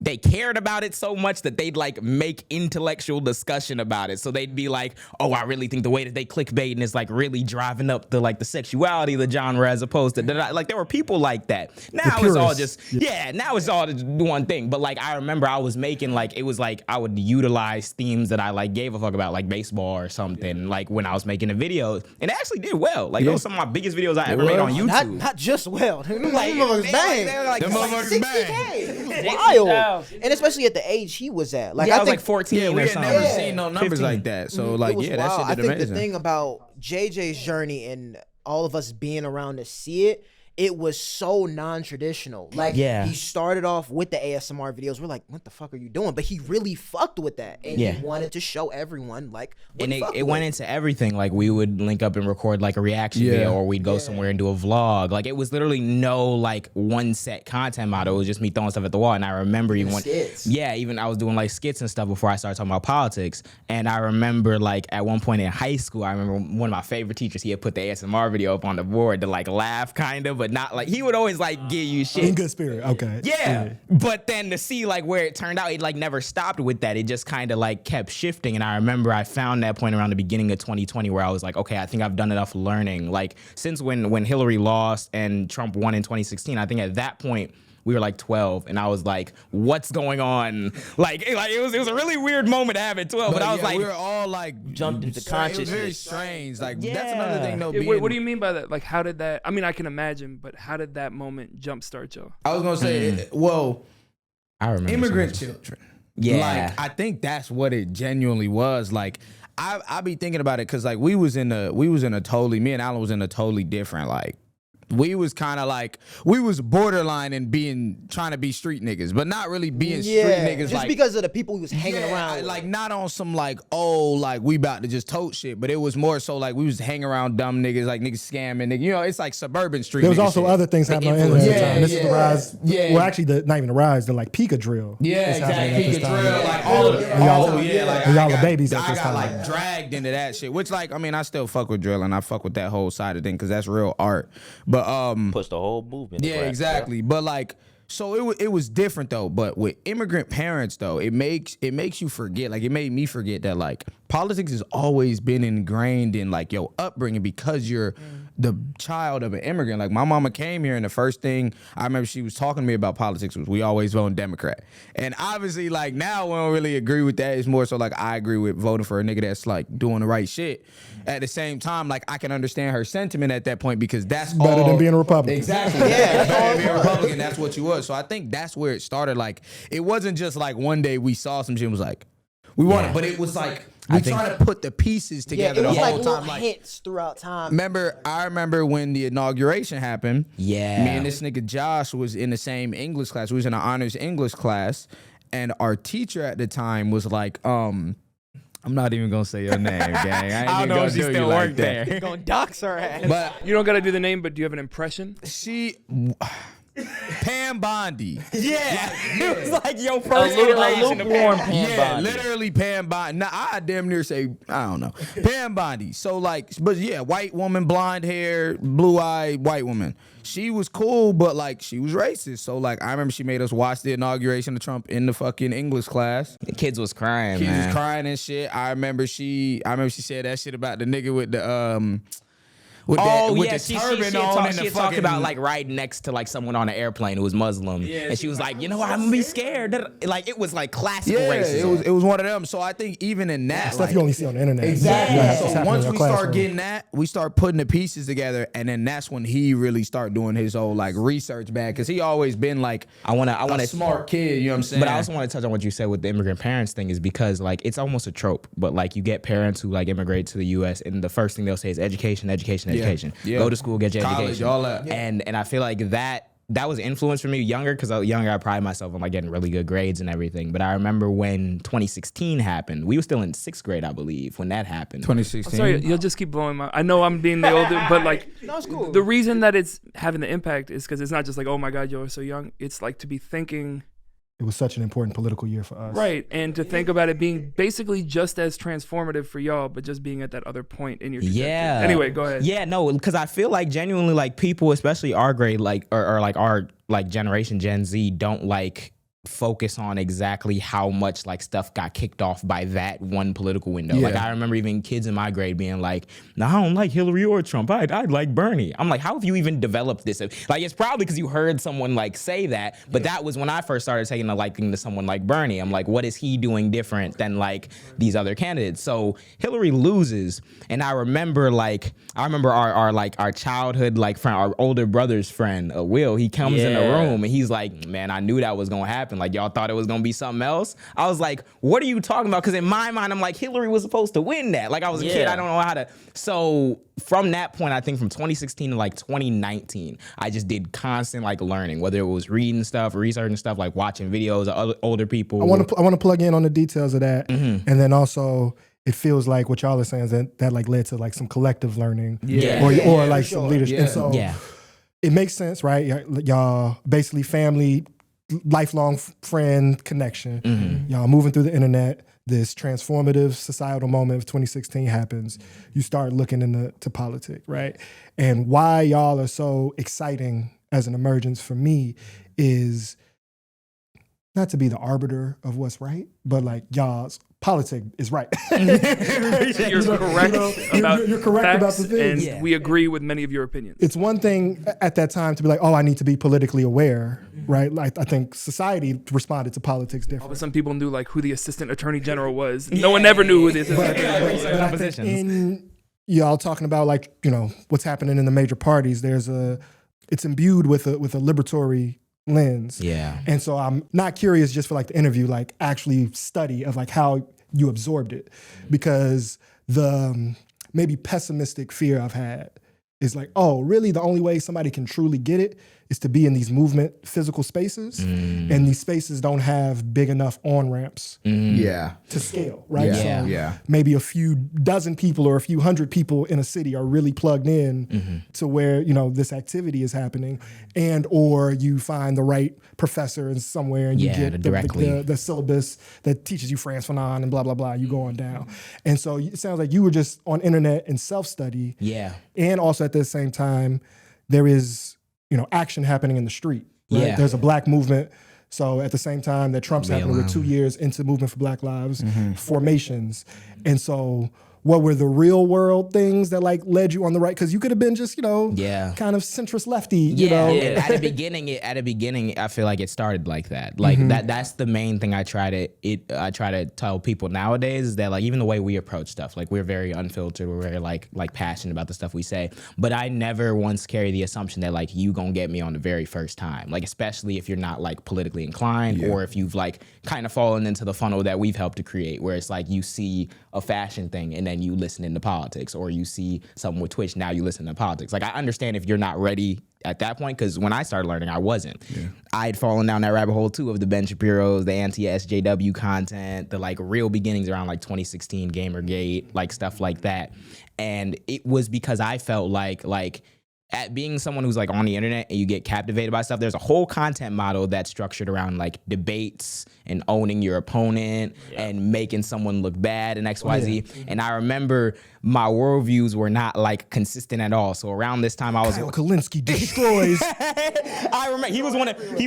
they cared about it so much that they'd like make intellectual discussion about it. So they'd be like, oh, I really think the way that they clickbaiting is like really driving up the like the sexuality of the genre as opposed to like there were people like that. Now it's all purists. just now it's all just one thing. But like I remember I was making like it was like I would utilize themes that I like gave a fuck about like baseball or something like when I was making a video and it actually did well. Like those were some of my biggest videos I ever made on YouTube. Not just well. Them Like, motherfuckers they bang. were like- Them motherfuckers bang. 60K. Wild. And especially at the age he was at. Like Yeah, I I was think like 14 Yeah, we or had something. never seen no numbers 15. like that. So it like, was yeah, that wild. shit I did think amazing. the thing about JJ's journey and all of us being around to see it, it was so non-traditional. Like Yeah. he started off with the ASMR videos. We're like, what the fuck are you doing? But he really fucked with that. And Yeah. he wanted to show everyone like what And he fucked it went with. into everything. Like we would link up and record like a reaction video, or we'd go somewhere and do a vlog. Like it was literally no like one set content model. It was just me throwing stuff at the wall. And I remember even skits. even I was doing like skits and stuff before I started talking about politics. And I remember like at one point in high school, I remember one of my favorite teachers. He had put the ASMR video up on the board to like laugh kind of, but not like he would always like give you shit. In good spirit. Okay. Yeah. But then to see like where it turned out, it like never stopped with that. It just kind of like kept shifting. And I remember I found that point around the beginning of 2020 where I was like, okay, I think I've done enough learning. Like since when Hillary lost and Trump won in 2016, I think at that point we were like 12 and I was like, what's going on? Like it was a really weird moment to have at 12, but I was like, we were all like Jumped into It was very consciousness. strange. Like that's another thing though. Yeah, Being, what do you mean by that? Like, how did that? I mean, I can imagine, but how did that moment jumpstart y'all? I was gonna say, well, I remember immigrant so much. children. Yeah. Like I think that's what it genuinely was. Like I be thinking about it because like we was in a totally, me and Alan was in a totally different like we was kind of like, we was borderline in trying to be street niggas, but not really being street niggas. Just like, because of the people he was hanging around with. like not on some like, oh, like we about to just tote shit, but it was more so like we was hanging around dumb niggas, like niggas scamming, nigga. You know, it's like suburban street. There was nigga also shit. other things happening on the internet at the time. This is the rise. Yeah. Well, actually, not even the rise. The like Pika drill. Yeah, is happening at exactly. this Pika time. drill, like all of like y'all are babies at I this got time. like dragged into that shit, which like, I mean, I still fuck with drill and I fuck with that whole side of thing because that's real art. But Push the whole movement. yeah, exactly. But like, so it was different though. But with immigrant parents though, it makes you forget. Like it made me forget that like politics has always been ingrained in like your upbringing because you're the child of an immigrant. Like my mama came here and the first thing I remember she was talking to me about politics was we always vote Democrat. And obviously like now we don't really agree with that. It's more so like I agree with voting for a nigga that's like doing the right shit. At the same time, like I can understand her sentiment at that point because that's Better than being a Republican. Exactly. Yeah, better than being a Republican. That's what you was. So I think that's where it started. Like it wasn't just like one day we saw some shit and was like, we want it, but it was like we trying to put the pieces together it was the like whole little time. Like hints throughout time. I remember when the inauguration happened. Yeah. Me and this nigga Josh was in the same English class. We was in an honors English class, and our teacher at the time was like, I'm not even gonna say your name, gang. I ain't even gonna do you like that. You're gonna dox her ass. But You don't gotta do the name, but do you have an impression? she, Pam Bondi. It was like your A first iteration of lukewarm Pam. Pam Yeah, Bondi. literally Pam Bondi. Now I damn near say I don't know Pam Bondi. So like, but yeah, white woman, blonde hair, blue eye, white woman. She was cool, but like she was racist. So like, I remember she made us watch the inauguration of Trump in the fucking English class. The kids was crying, Kids man. was crying and shit. I remember she said that shit about the nigga with the with the she turban had on and she the had talked fucking about like riding next to like someone on an airplane who was Muslim, and she was like, you know, I'm gonna be scared. Like it was like classical racism. it was one of them. So I think even in that Stuff like, you only see on the internet. exactly. Yeah, it's So happening once in your we start classroom. getting that, we start putting the pieces together, and then that's when he really start doing his whole like research bag because he always been like I want a smart kid. You know what I'm saying? But I also want to touch on what you said with the immigrant parents thing is because like it's almost a trope, but like you get parents who like immigrate to the U.S. and the first thing they'll say is education. Yeah. Go to school, get your College, education. all that. And I feel like that was an influence for me younger because I was younger. I pride myself on like getting really good grades and everything. But I remember when 2016 happened, we were still in 6th grade, I believe, when that happened. 2016. Sorry, you'll just keep blowing my. I know I'm being the older, but like, No, it's cool. the reason that it's having the impact is because it's not just like, oh my God, you're so young. It's like to be thinking. It was such an important political year for us. Right, and to think about it being basically just as transformative for y'all, but just being at that other point in your trajectory. Yeah. Anyway, go ahead. Yeah, no, because I feel like genuinely like people, especially our grade, like or like our like generation, Gen Z, don't like focus on exactly how much like stuff got kicked off by that one political window. Yeah. Like I remember even kids in my grade being like, no, I don't like Hillary or Trump. I like Bernie. I'm like, how have you even developed this? Like it's probably because you heard someone like say that, but that was when I first started taking a liking to someone like Bernie. I'm like, what is he doing different than like these other candidates? So Hillary loses, and I remember our childhood like friend, our older brother's friend, Will. He comes in the room and he's like, man, I knew that was gonna happen. Like y'all thought it was gonna be something else. I was like, what are you talking about? Because in my mind, I'm like, Hillary was supposed to win that. Like I was a kid, I don't know how to. So from that point, I think from 2016 to like 2019, I just did constant like learning, whether it was reading stuff, researching stuff, like watching videos of other older people. I want to plug in on the details of that, and then also it feels like what y'all are saying is that like led to like some collective learning, or like some leadership. And so it makes sense, right? Y'all basically family, lifelong friend connection. Y'all moving through the internet. This transformative societal moment of 2016 happens. You start looking into politics, right? And why y'all are so exciting as an emergence for me is not to be the arbiter of what's right, but like y'all's politics is right. You're correct about you're correct about facts, the things. and we agree with many of your opinions. It's one thing at that time to be like, oh, I need to be politically aware, right? Like I think society responded to politics differently. But some people knew like who the assistant attorney general was. No one ever knew who the assistant attorney general was. But I think in y'all talking about like, you know, what's happening in the major parties, it's imbued with a liberatory lens. Yeah. And so I'm not curious just for like the interview, like actually study of like how you absorbed it, because the maybe pessimistic fear I've had is like, oh, really the only way somebody can truly get it is to be in these movement physical spaces, and these spaces don't have big enough on-ramps to scale, right? So maybe a few dozen people or a few hundred people in a city are really plugged in to where, you know, this activity is happening, and or you find the right professor in somewhere and you get the syllabus that teaches you Frantz Fanon and blah, blah, blah, you go on down. And so it sounds like you were just on internet and self-study. Yeah. And also at the same time, there is, you know, action happening in the street. Right? Yeah. There's a black movement. So at the same time that Trump's happening, we're 2 years into Movement for Black Lives formations. And so what were the real world things that like led you on the right? Because you could have been just, you know, kind of centrist lefty, you know. At the beginning, I feel like it started like that. Like that's the main thing I try to tell people nowadays is that like even the way we approach stuff, like we're very unfiltered, we're very like passionate about the stuff we say. But I never once carry the assumption that like you gonna get me on the very first time. Like especially if you're not like politically inclined or if you've like kind of fallen into the funnel that we've helped to create, where it's like you see a fashion thing and then you listen into politics, or you see something with Twitch, now you listen to politics. Like I understand if you're not ready at that point, because when I started learning, I wasn't. I'd fallen down that rabbit hole too of the Ben Shapiro's, the anti-SJW content, the like real beginnings around like 2016 Gamergate, like stuff like that. And it was because I felt like at being someone who's like on the internet and you get captivated by stuff, there's a whole content model that's structured around like debates and owning your opponent and making someone look bad and XYZ. And I remember my worldviews were not like consistent at all. So around this time I was Kyle Kalinske destroys. I remember he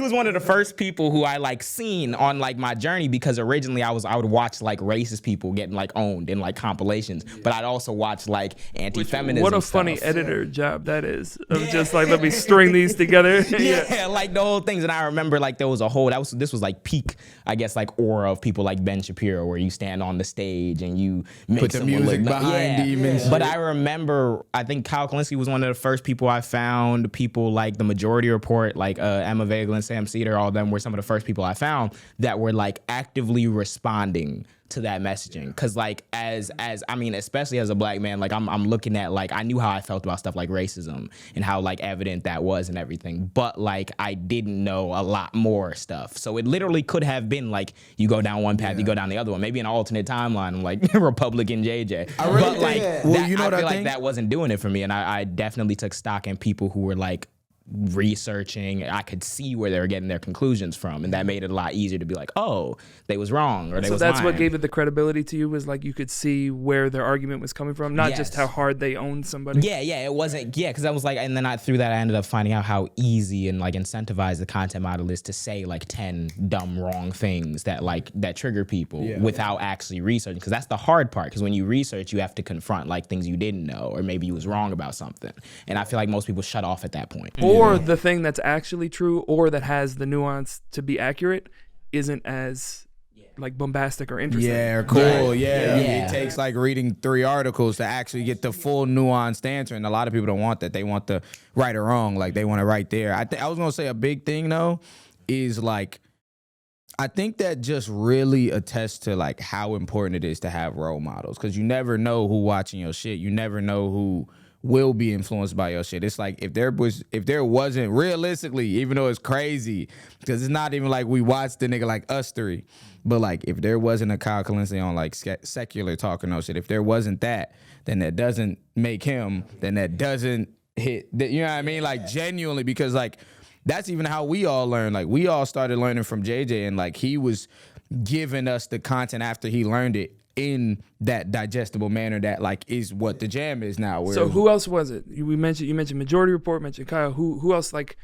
was one of the first people who I like seen on like my journey, because originally I would watch like racist people getting like owned in like compilations, but I'd also watch like anti-feminism. What a funny editor job that is. Of just like, let me string these together. Like the whole things. And I remember like there was a whole, this was like peak, I guess, like aura of people like Ben Shapiro, where you stand on the stage and you make put the music behind him and shit. But I remember, I think Kyle Kalinske was one of the first people I found. People like the Majority Report, like Emma Vagel and Sam Cedar, all of them were some of the first people I found that were like actively responding to that messaging. Cause like as I mean, especially as a black man, like I'm looking at like, I knew how I felt about stuff like racism and how like evident that was and everything, but like I didn't know a lot more stuff. So it literally could have been like you go down one path, you go down the other one, maybe an alternate timeline, like Republican JJ. But like I feel like that wasn't doing it for me, and I definitely took stock in people who were like researching. I could see where they were getting their conclusions from, and that made it a lot easier to be like, oh, they was wrong, or they was that's lying. What gave it the credibility to you, was like you could see where their argument was coming from, not just how hard they owned somebody. It wasn't, because I was like, and then through that I ended up finding out how easy and like incentivized the content model is to say like 10 dumb wrong things that trigger people without actually researching, because that's the hard part, because when you research you have to confront like things you didn't know, or maybe you was wrong about something, and I feel like most people shut off at that point. Or the thing that's actually true, or that has the nuance to be accurate, isn't as like bombastic or interesting. Yeah, cool. It takes like reading 3 articles to actually get the full nuanced answer, and a lot of people don't want that. They want the right or wrong, like they want it right there. I was gonna say a big thing though is like, I think that just really attests to like how important it is to have role models, because you never know who watching your shit. You never know who will be influenced by your shit. It's like if there wasn't, realistically, even though it's crazy, because it's not even like we watched the nigga like us three, but like if there wasn't a Kyle Kalinske on like secular talk or no shit, if there wasn't that, then that doesn't make him, then that doesn't hit, you know what I mean? Like genuinely, because like that's even how we all learn. Like we all started learning from JJ, and like he was giving us the content after he learned it in that digestible manner that like is what the JAAM is now. So who else was it? You mentioned Majority Report, mentioned Kyle. Who else like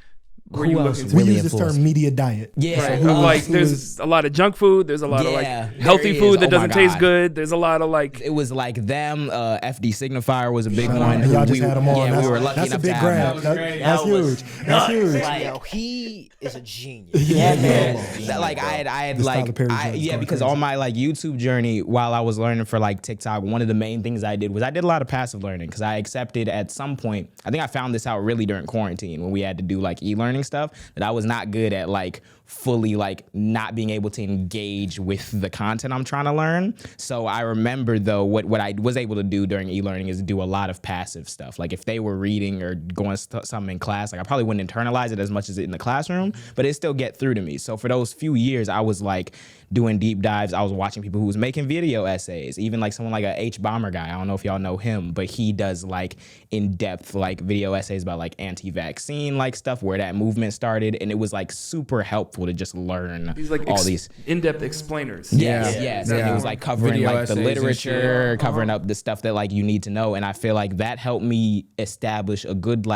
were you looking to? We use this term media diet. Yeah. Right. There's a lot of junk food. There's a lot of like healthy food that doesn't taste good. There's a lot of like. It was like them. FD Signifier was a big one. Y'all just had them on. Yeah, we were lucky enough to have them. That's huge. That's huge. Like, he is a genius. Like I had like because on my like YouTube journey, while I was learning for like TikTok, one of the main things I did was I did a lot of passive learning, because I accepted at some point, I think I found this out really during quarantine when we had to do like e-learning. e-learning stuff, that I was not good at like fully like not being able to engage with the content I'm trying to learn. So I remember though what I was able to do during e-learning is do a lot of passive stuff. Like if they were reading or going something in class, like I probably wouldn't internalize it as much as it in the classroom, but it still get through to me. So for those few years, I was like doing deep dives. I was watching people who was making video essays, even like someone like a H Bomber guy. I don't know if y'all know him, but he does like in-depth like video essays about like anti-vaccine like stuff, where that movement started, and it was like super helpful to just learn These like all these in-depth explainers. Yes. And it was like covering Video like the essays and literature, covering up the stuff that like you need to know. And I feel like that helped me establish a good,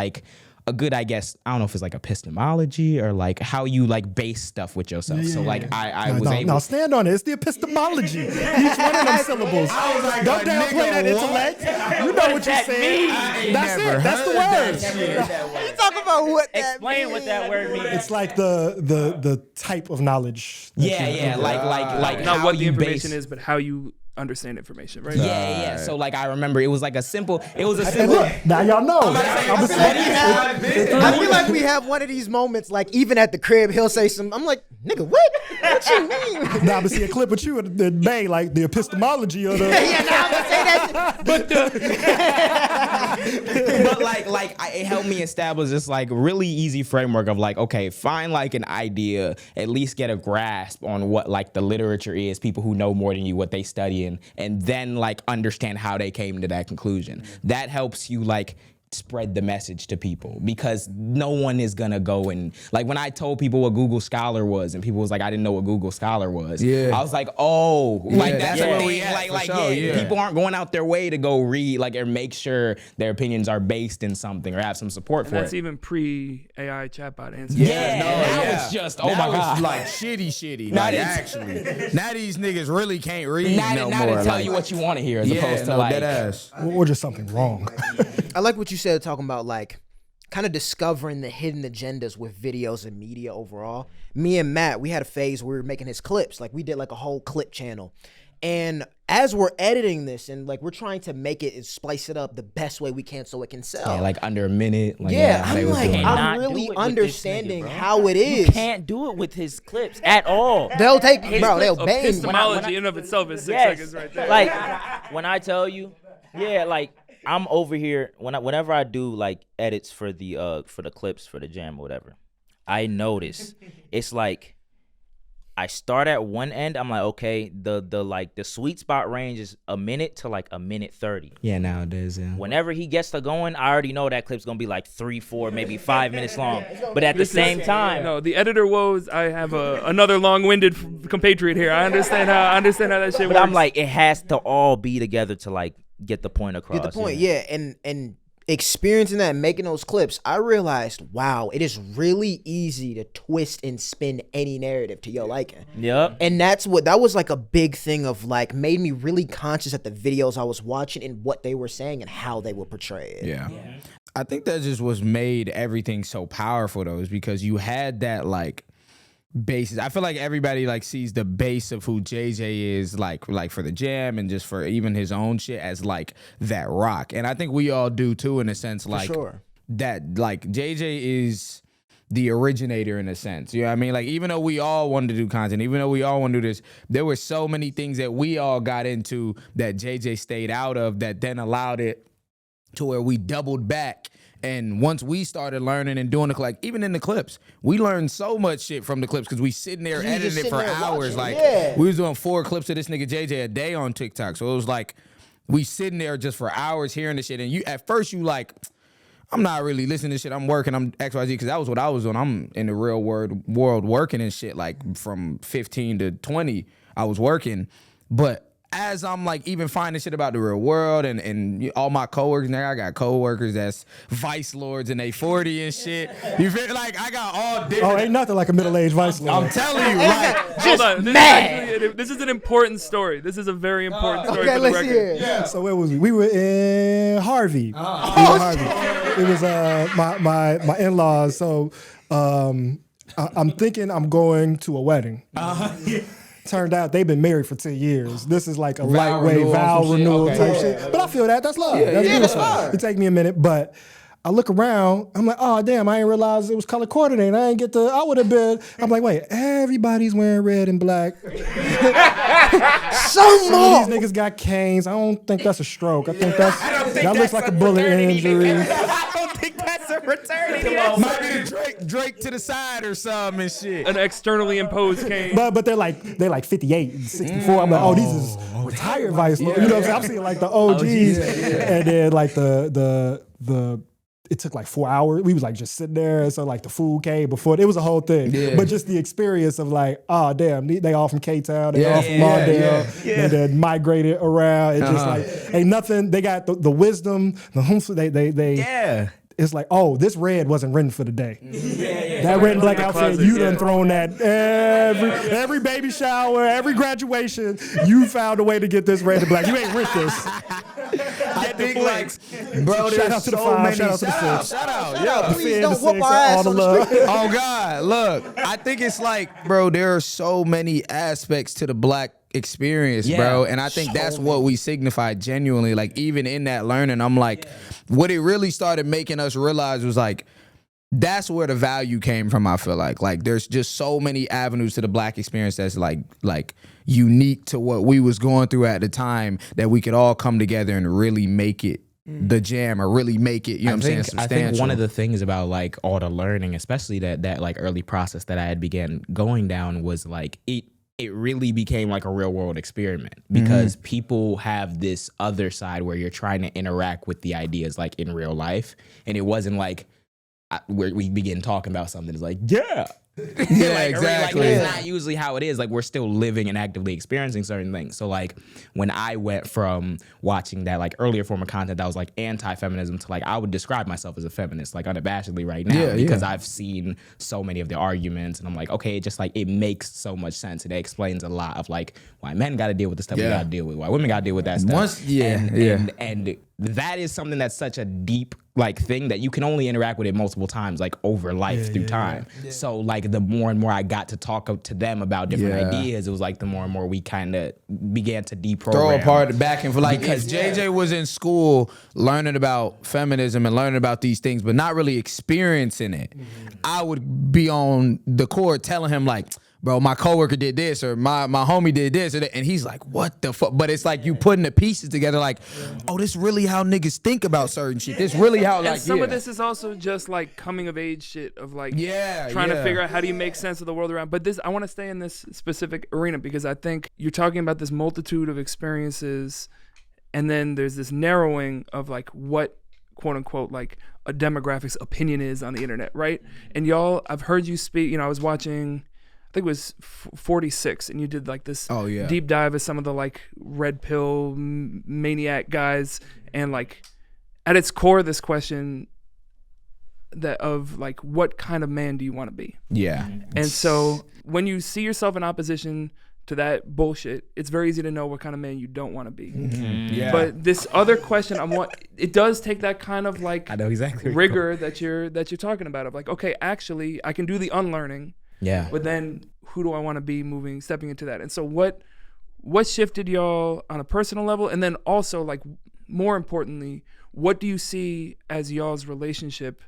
I guess, I don't know if it's like epistemology or like how you like base stuff with yourself. So like I was able. No, stand on it. It's the epistemology. Each one of them syllables. Don't downplay that intellect. You know what you're saying. That's it. That's the word. Talk about what that Explain what that word means. It's like the type of knowledge. that Yeah, you- like Not how what the you information base. is, but how you understand information, right? Yeah. So like I remember it was a simple. Hey, look, now y'all know. I feel like we have one of these moments, like even at the crib, he'll say some. I'm like, nigga, what? What you mean? Now, but see a clip with you at the Bay, like the epistemology of the. Yeah, now I'm gonna say that. But it helped me establish this like really easy framework of like, okay, find like an idea, at least get a grasp on what like the literature is, people who know more than you, what they studying, and then like understand how they came to that conclusion. That helps you like spread the message to people, because no one is gonna go and like when I told people what Google Scholar was and people was like, I didn't know what Google Scholar was. Yeah. I was like, oh, like that's where what we at, for sure, people aren't going out their way to go read like or make sure their opinions are based in something or have some support And for that's it. even pre-AI chatbot answers. It's just oh That my was god, like shitty. Now Like it's- actually, now these niggas really can't read not no to more. tell like, you what you want to hear as yeah, opposed to no, like dead ass. Or just something wrong. I like what you said, talking about like kind of discovering the hidden agendas with videos and media overall. Me and Matt, we had a phase where we were making his clips. Like we did like a whole clip channel. And as we're editing this and like we're trying to make it and splice it up the best way we can so it can sell. yeah, like under a minute. Like, Yeah, they I'm was like, doing. I'm Cannot do really it with this understanding nigga, bro. how it is. You can't do it with his clips at all. They'll take, His bro, they'll clips- bang me. Epistemology in and of itself is 6 Yes. seconds right there. Like when I tell you, yeah, like I'm over here whenever I do like edits for the clips for the JAAM or whatever, I notice it's like I start at one end. I'm like, okay, the sweet spot range is a minute to like a minute 30. Yeah, nowadays, yeah. Whenever he gets to going, I already know that clip's gonna be like 3, 4, maybe 5 minutes long. But at the same time, No, the editor woes. I have another long-winded compatriot here. I understand how that shit but works. I'm like, it has to all be together to like get the point across. Get the point, yeah. And experiencing that and making those clips, I realized, wow, it is really easy to twist and spin any narrative to your liking. Yep. And that was like a big thing of like made me really conscious at the videos I was watching and what they were saying and how they would portray it. Yeah. I think that just was made everything so powerful though, is because you had that like basis. I feel like everybody like sees the base of who JJ is like for the JAAM and just for even his own shit as like that rock. And I think we all do too, in a sense, like sure. that like JJ is the originator in a sense. You know what I mean? Like even though we all wanted to do content, even though we all want to do this, there were so many things that we all got into that JJ stayed out of that then allowed it to where we doubled back. And once we started learning and doing like even in the clips, we learned so much shit from the clips because we sitting there You editing just it sitting for there hours. watching, Like yeah. we was doing 4 clips of this nigga JJ a day on TikTok. So it was like we sitting there just for hours hearing the shit. And you at first you like, I'm not really listening to shit. I'm working. I'm XYZ because that was what I was doing. I'm in the real world working and shit. Like from 15 to 20, I was working. But as I'm like even finding shit about the real world and all my coworkers, now I got coworkers that's vice lords and they 40 and shit. You feel like I got all different. Oh, ain't nothing like a middle-aged vice lord. I'm telling you, right? Hold on. This is an important story. This is a very important story Okay, for the let's record. hear it. Yeah, so where was we? We were in Harvey. We were in Harvey. It was my in-laws. So I'm thinking I'm going to a wedding. Turned out they've been married for 10 years. This is like a lightweight renewal, vow some shit. renewal Okay. type Yeah. shit. But I feel that. That's love. Yeah, That's yeah, beautiful. that's fine. It take me a minute, but I look around, I'm like, oh damn, I didn't realize it was color coordinated. I didn't get to, I would have been. I'm like, wait, everybody's wearing red and black. Some of these niggas got canes. I don't think that's a stroke. I think that looks like a bullet injury. I don't think that's a fraternity. Might be the Drake to the side or something and shit. An externally imposed cane. But they're like 58 and 64. I'm like, oh, these is retired vice lords. You know what I'm saying? I'm seeing like the OGs. And then like the it took like 4 hours. We was like just sitting there. So like the food came before. It was a whole thing. Yeah. But just the experience of like, oh damn, they all from K-Town. They all from Lawndale. And then migrated around. It's just like, ain't nothing. They got the wisdom. They it's like, oh, this red wasn't written for the day. That red and black outfit, you done thrown that every baby shower, every graduation, you found a way to get this red and black. You ain't rent this. I think like, bro, Shout out to the five, shout out to the six. Shout out, yo. Please don't whoop our ass on the street. Oh God, look, I think it's like, bro, there are so many aspects to the black experience, bro, and I think that's what we signify genuinely. Like even in that learning, I'm like, what it really started making us realize was like, that's where the value came from. I feel like there's just so many avenues to the black experience that's like unique to what we was going through at the time, that we could all come together and really make it the jam, or really make it, you know what I'm saying, substantial. I think one of the things about like all the learning, especially that like early process that I had began going down, was like it really became like a real world experiment, because people have this other side where you're trying to interact with the ideas like in real life. And it wasn't like where we begin talking about something, it's like, exactly. Like, it's not usually how it is. Like we're still living and actively experiencing certain things. So like when I went from watching that like earlier form of content that was like anti-feminism to like, I would describe myself as a feminist like unabashedly right now, because I've seen so many of the arguments, and I'm like, okay, it just like, it makes so much sense, and it explains a lot of like why men got to deal with the stuff we got to deal with, why women got to deal with that stuff. And that is something that's such a deep like thing that you can only interact with it multiple times, like over life through time. So like the more and more I got to talk to them about different ideas, it was like the more and more we kind of began to deprogram. Throw apart the back and for like, because JJ was in school learning about feminism and learning about these things, but not really experiencing it. I would be on the court telling him like, bro, my coworker did this, or my homie did this, and he's like, what the fuck? But it's like you putting the pieces together like, oh, this really how niggas think about certain shit. This really how like, and some of this is also just like coming of age shit of like trying to figure out how do you make sense of the world around. But this, I want to stay in this specific arena, because I think you're talking about this multitude of experiences, and then there's this narrowing of like what, quote unquote, like a demographic's opinion is on the internet, right? And y'all, I've heard you speak, I was watching, I think it was 46, and you did like this deep dive of some of the like red pill maniac guys, and like at its core, this question that of like, what kind of man do you want to be? And so when you see yourself in opposition to that bullshit, it's very easy to know what kind of man you don't want to be. But this other question, it does take that kind of like, I know exactly rigor that you're talking about, of like, okay, actually I can do the unlearning. But then who do I want to be stepping into that? And so what shifted y'all on a personal level? And then also, like, more importantly, what do you see as y'all's relationship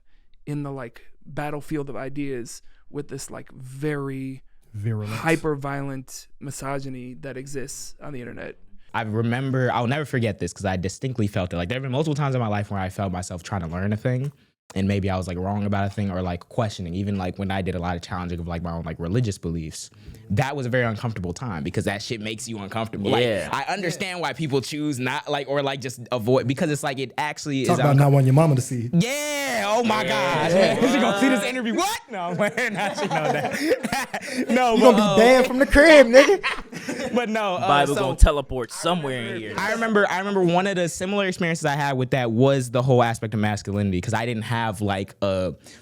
in the like battlefield of ideas with this like very hyper violent misogyny that exists on the internet? I remember, I'll never forget this, because I distinctly felt it. Like there have been multiple times in my life where I felt myself trying to learn a thing, and maybe I was like wrong about a thing, or like questioning, even like when I did a lot of challenging of like my own like religious beliefs. That was a very uncomfortable time, because that shit makes you uncomfortable. Like I understand why people choose not like, or like just avoid, because it's like it actually Talk about not wanting your mama to see. Oh my gosh, man. She gonna see this interview? What? No, man, I should know that. No, you gonna be banned from the crib, nigga. But no, Bible gonna teleport somewhere in here. I remember one of the similar experiences I had with that was the whole aspect of masculinity, because I didn't have like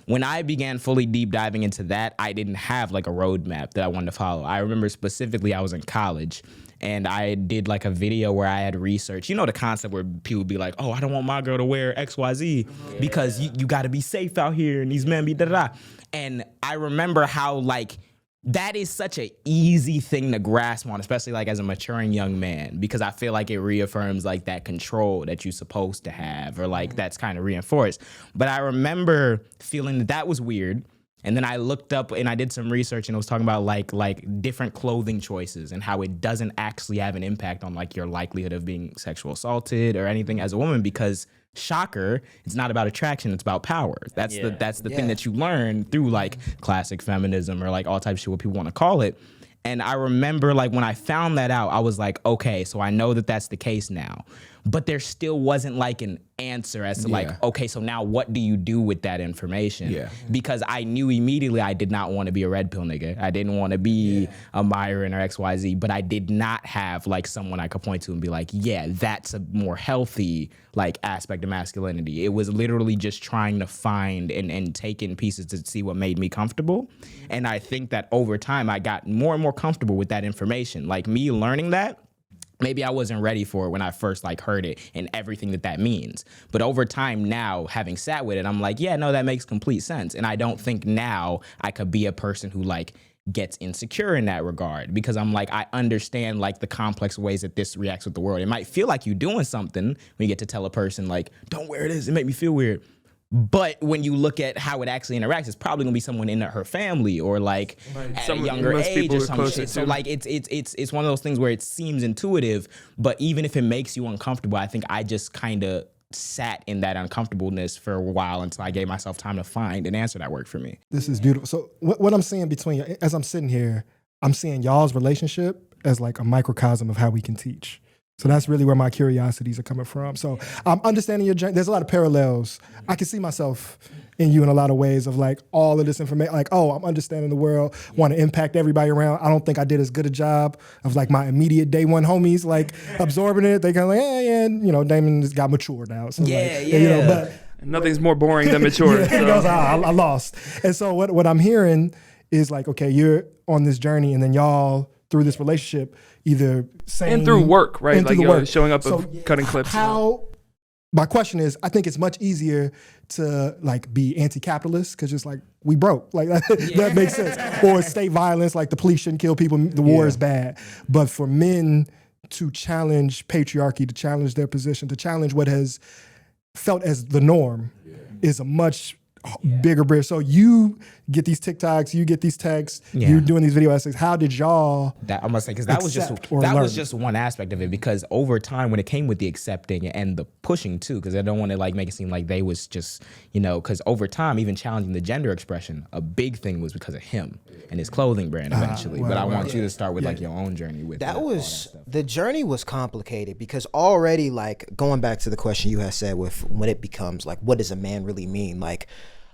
when I began fully deep diving into that, I didn't have like a roadmap that I wanted to follow. I remember specifically I was in college, and I did like a video where I had researched, the concept where people would be like, oh, I don't want my girl to wear XYZ because you got to be safe out here, and these men be da-da-da. And I remember how like that is such an easy thing to grasp on, especially like as a maturing young man, because I feel like it reaffirms like that control that you're supposed to have, or like that's kind of reinforced. But I remember feeling that was weird. And then I looked up and I did some research, and it was talking about like different clothing choices and how it doesn't actually have an impact on like your likelihood of being sexual assaulted or anything as a woman, because shocker, it's not about attraction, it's about power. That's the thing that you learn through like classic feminism or like all types of shit, what people want to call it. And I remember like when I found that out, I was like, okay, so I know that that's the case now. But there still wasn't like an answer as to like, okay, so now what do you do with that information? Yeah. Because I knew immediately I did not want to be a red pill nigga. I didn't want to be a Myron or XYZ, but I did not have like someone I could point to and be like, yeah, that's a more healthy like aspect of masculinity. It was literally just trying to find and take in pieces to see what made me comfortable. And I think that over time I got more and more comfortable with that information. Like me learning that, maybe I wasn't ready for it when I first like heard it and everything that means. But over time now, having sat with it, I'm like, yeah, no, that makes complete sense. And I don't think now I could be a person who like gets insecure in that regard, because I'm like, I understand like the complex ways that this reacts with the world. It might feel like you're doing something when you get to tell a person like, don't wear this, it make me feel weird. But when you look at how it actually interacts, it's probably gonna be someone in her family or like at a younger age or some shit. So like it's one of those things where it seems intuitive, but even if it makes you uncomfortable, I think I just kind of sat in that uncomfortableness for a while until I gave myself time to find an answer that worked for me. This is beautiful. So what I'm seeing between, as I'm sitting here, I'm seeing y'all's relationship as like a microcosm of how we can teach. So that's really where my curiosities are coming from. So I'm understanding your journey. There's a lot of parallels. I can see myself in you in a lot of ways of like all of this information. Like, oh, I'm understanding the world, want to impact everybody around. I don't think I did as good a job of like my immediate day one homies, like absorbing it. They kind of like, you know, Damon just got mature now. So you know, but nothing's more boring than mature. He goes, I lost. And so what I'm hearing is like, okay, you're on this journey, and then y'all through this relationship, either saying and through work, right? Like work. Showing up so of cutting clips. My question is, I think it's much easier to like be anti-capitalist because just like we broke, like that makes sense. Or state violence, like the police shouldn't kill people, the war is bad. But for men to challenge patriarchy, to challenge their position, to challenge what has felt as the norm, is a much bigger bridge. So you get these TikToks, you get these texts, you're doing these video essays. How did y'all that I must say, because that was just one aspect of it, because over time when it came with the accepting and the pushing too, because I don't want to like make it seem like they was just, you know, because over time even challenging the gender expression, a big thing was because of him and his clothing brand eventually. But I want you to start with like your own journey with that. The journey was complicated because already like going back to the question you had said with when it becomes like, what does a man really mean? Like,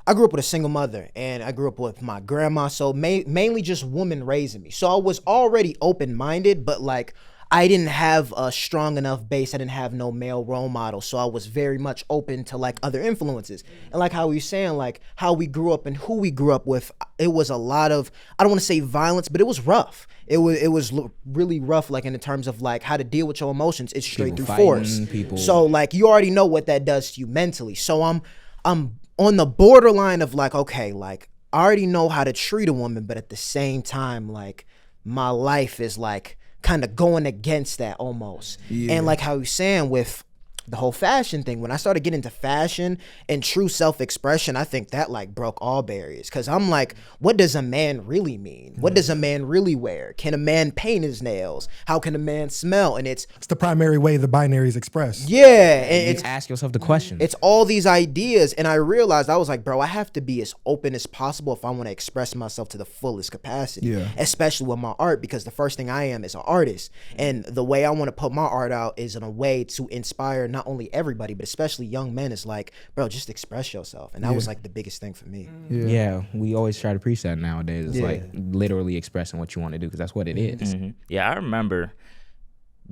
I grew up with a single mother, and I grew up with my grandma, so mainly just women raising me. So I was already open-minded, but like I didn't have a strong enough base. I didn't have no male role model, so I was very much open to like other influences. And like how we were saying, like how we grew up and who we grew up with, it was a lot of, I don't want to say violence, but it was rough. It was really rough, like in the terms of like how to deal with your emotions. It's straight through force. So like you already know what that does to you mentally. So I'm on the borderline of like, okay, like I already know how to treat a woman, but at the same time, like my life is like kind of going against that almost. And like how you're saying with the whole fashion thing, when I started getting into fashion and true self-expression, I think that like broke all barriers. Cause I'm like, what does a man really mean? What does a man really wear? Can a man paint his nails? How can a man smell? And it's the primary way the binary is expressed. Yeah. And it's ask yourself the question. It's all these ideas. And I realized, I was like, bro, I have to be as open as possible if I want to express myself to the fullest capacity, especially with my art, because the first thing I am is an artist. And the way I want to put my art out is in a way to inspire not only everybody, but especially young men. Is like, bro, just express yourself. And that was like the biggest thing for me. Yeah, we always try to preach that nowadays. It's like literally expressing what you want to do, because that's what it is. Yeah, I remember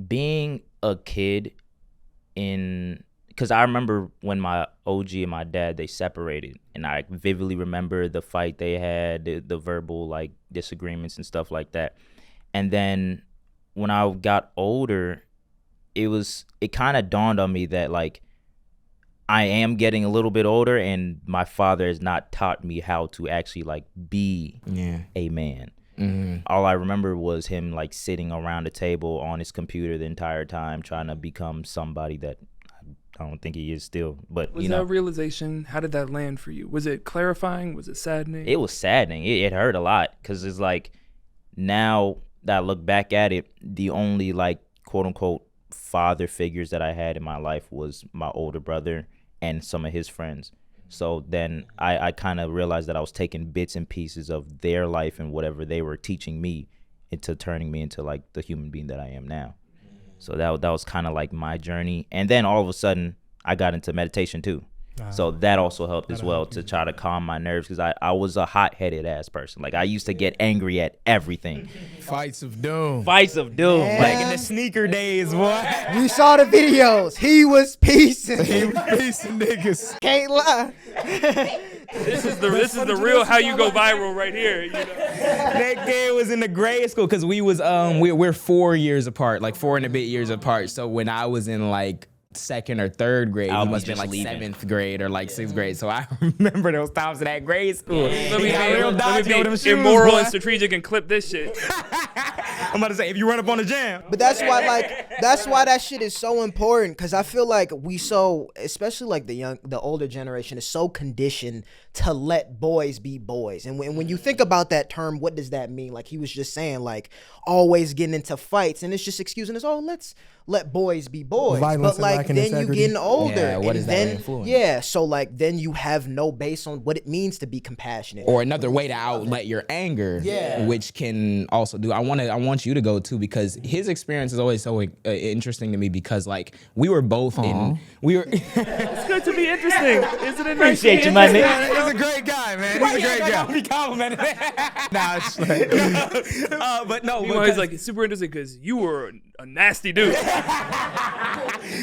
being a kid because I remember when my OG and my dad, they separated, and I vividly remember the fight they had, the verbal like disagreements and stuff like that. And then when I got older, it kind of dawned on me that like I am getting a little bit older, and my father has not taught me how to actually like be a man. All I remember was him like sitting around a table on his computer the entire time, trying to become somebody that I don't think he is still. But Was that realization, how did that land for you? Was it clarifying? Was it saddening? it was saddening. It hurt a lot because it's like now that I look back at it, the only like quote unquote father figures that I had in my life was my older brother and some of his friends. So then I kind of realized that I was taking bits and pieces of their life and whatever they were teaching me into turning me into like the human being that I am now. So that was kind of like my journey. And then all of a sudden I got into meditation too. So that also helped as well to try to calm my nerves because I was a hot-headed ass person. Like I used to get angry at everything. Fights of doom. Fights of doom. Back in the sneaker days, boy. We saw the videos. He was piecing. He was piecing niggas. Can't lie. This is the real how you go viral right here. You know? That kid was in the grade school because we was we're 4 years apart, like 4 and a bit years apart. So when I was in like second or third grade, I'll he be must have been just like leaving. 7th grade or like 6th grade. So I remember those times in that grade school. Let me He got real dodgy be with them shoes, immoral boy. and strategic and clip this shit. I'm about to say, if you run up on the jam. But that's why that shit is so important, because I feel like especially like the older generation is so conditioned to let boys be boys. And when you think about that term, what does that mean? Like he was just saying, like always getting into fights, and it's just excusing us. Oh, let's let boys be boys. Violence but like and lacking then integrity. you getting older, Yeah, what and is that then influence? so like then you have no base on what it means to be compassionate. Or another way to outlet your anger, which can also do. I want you to go too, because his experience is always so interesting to me, because like we were both It's good to be interesting. Isn't it nice? Appreciate you, my nigga. He's a great guy, man. He's a great guy. Be complimented. Nah, it's like, But no, Meanwhile, he's like, it's super interesting because you were a nasty dude.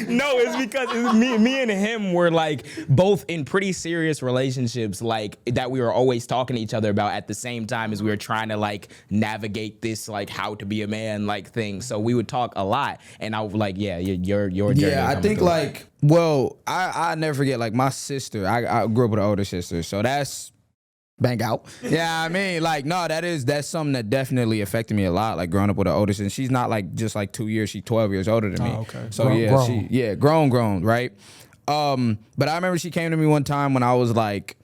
No, it's because me and him were like both in pretty serious relationships, like that we were always talking to each other about at the same time as we were trying to like navigate this like how to be a man like thing. So we would talk a lot, and I was like, yeah, your journey. yeah, I coming think through. like, well, I never forget like my sister. I grew up with an older sister, so that's bang out. Yeah, I mean, like, no, that's something that definitely affected me a lot. Like growing up with an older sister, she's not like just like 2 years. She's 12 years older than me. Oh, okay. So Grown. grown, right? But I remember she came to me one time when I was like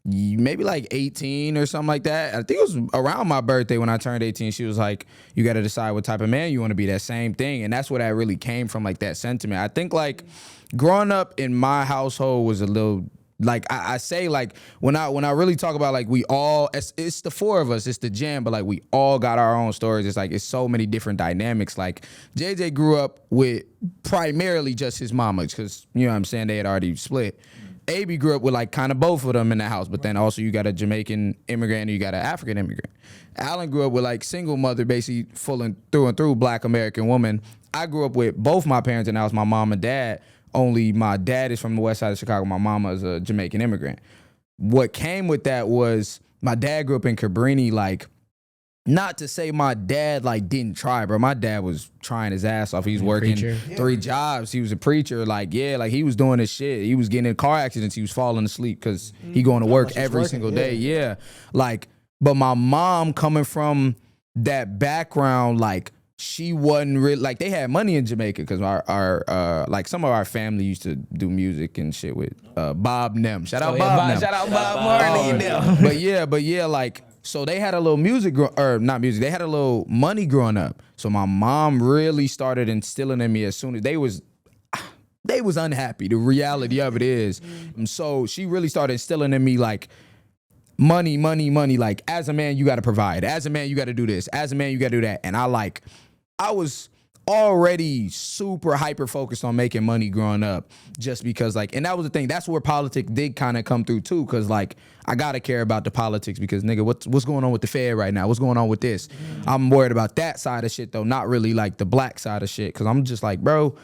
maybe like 18 or something like that. I think it was around my birthday when I turned 18. She was like, you got to decide what type of man you want to be. That same thing. And that's where that really came from, like that sentiment. I think like growing up in my household was a little, like I say, like when I really talk about like we all, it's the four of us, it's the jam, but like we all got our own stories. It's like it's so many different dynamics. Like JJ grew up with primarily just his mama, because you know what I'm saying, they had already split. Abee grew up with like kind of both of them in the house, but then also you got a Jamaican immigrant and you got an African immigrant. Alan grew up with like single mother, basically full and through Black American woman. I grew up with both my parents in the house, my mom and dad. Only my dad is from the west side of Chicago. My mama is a Jamaican immigrant. What came with that was my dad grew up in Cabrini. Like, not to say my dad like didn't try, bro. My dad was trying his ass off. He was working 3 jobs. He was a preacher. Like, yeah, like he was doing his shit. He was getting in car accidents. He was falling asleep because he going to work every single day. Yeah. Like, but my mom coming from that background, like, she wasn't really, like, they had money in Jamaica because our like some of our family used to do music and shit with Bob Nem. Shout out Bob Nem. Shout out Bob Marley and them. But yeah, like, so they had a little they had a little money growing up. So my mom really started instilling in me as soon as they was unhappy. The reality of it is. And so she really started instilling in me like, money. Like, as a man, you got to provide. As a man, you got to do this. As a man, you got to do that. And I was already super hyper focused on making money growing up, just because like, and that was the thing. That's where politics did kind of come through too, because like I gotta care about the politics, because nigga, what's going on with the Fed right now? What's going on with this? I'm worried about that side of shit though, not really like the black side of shit, because I'm just like, bro,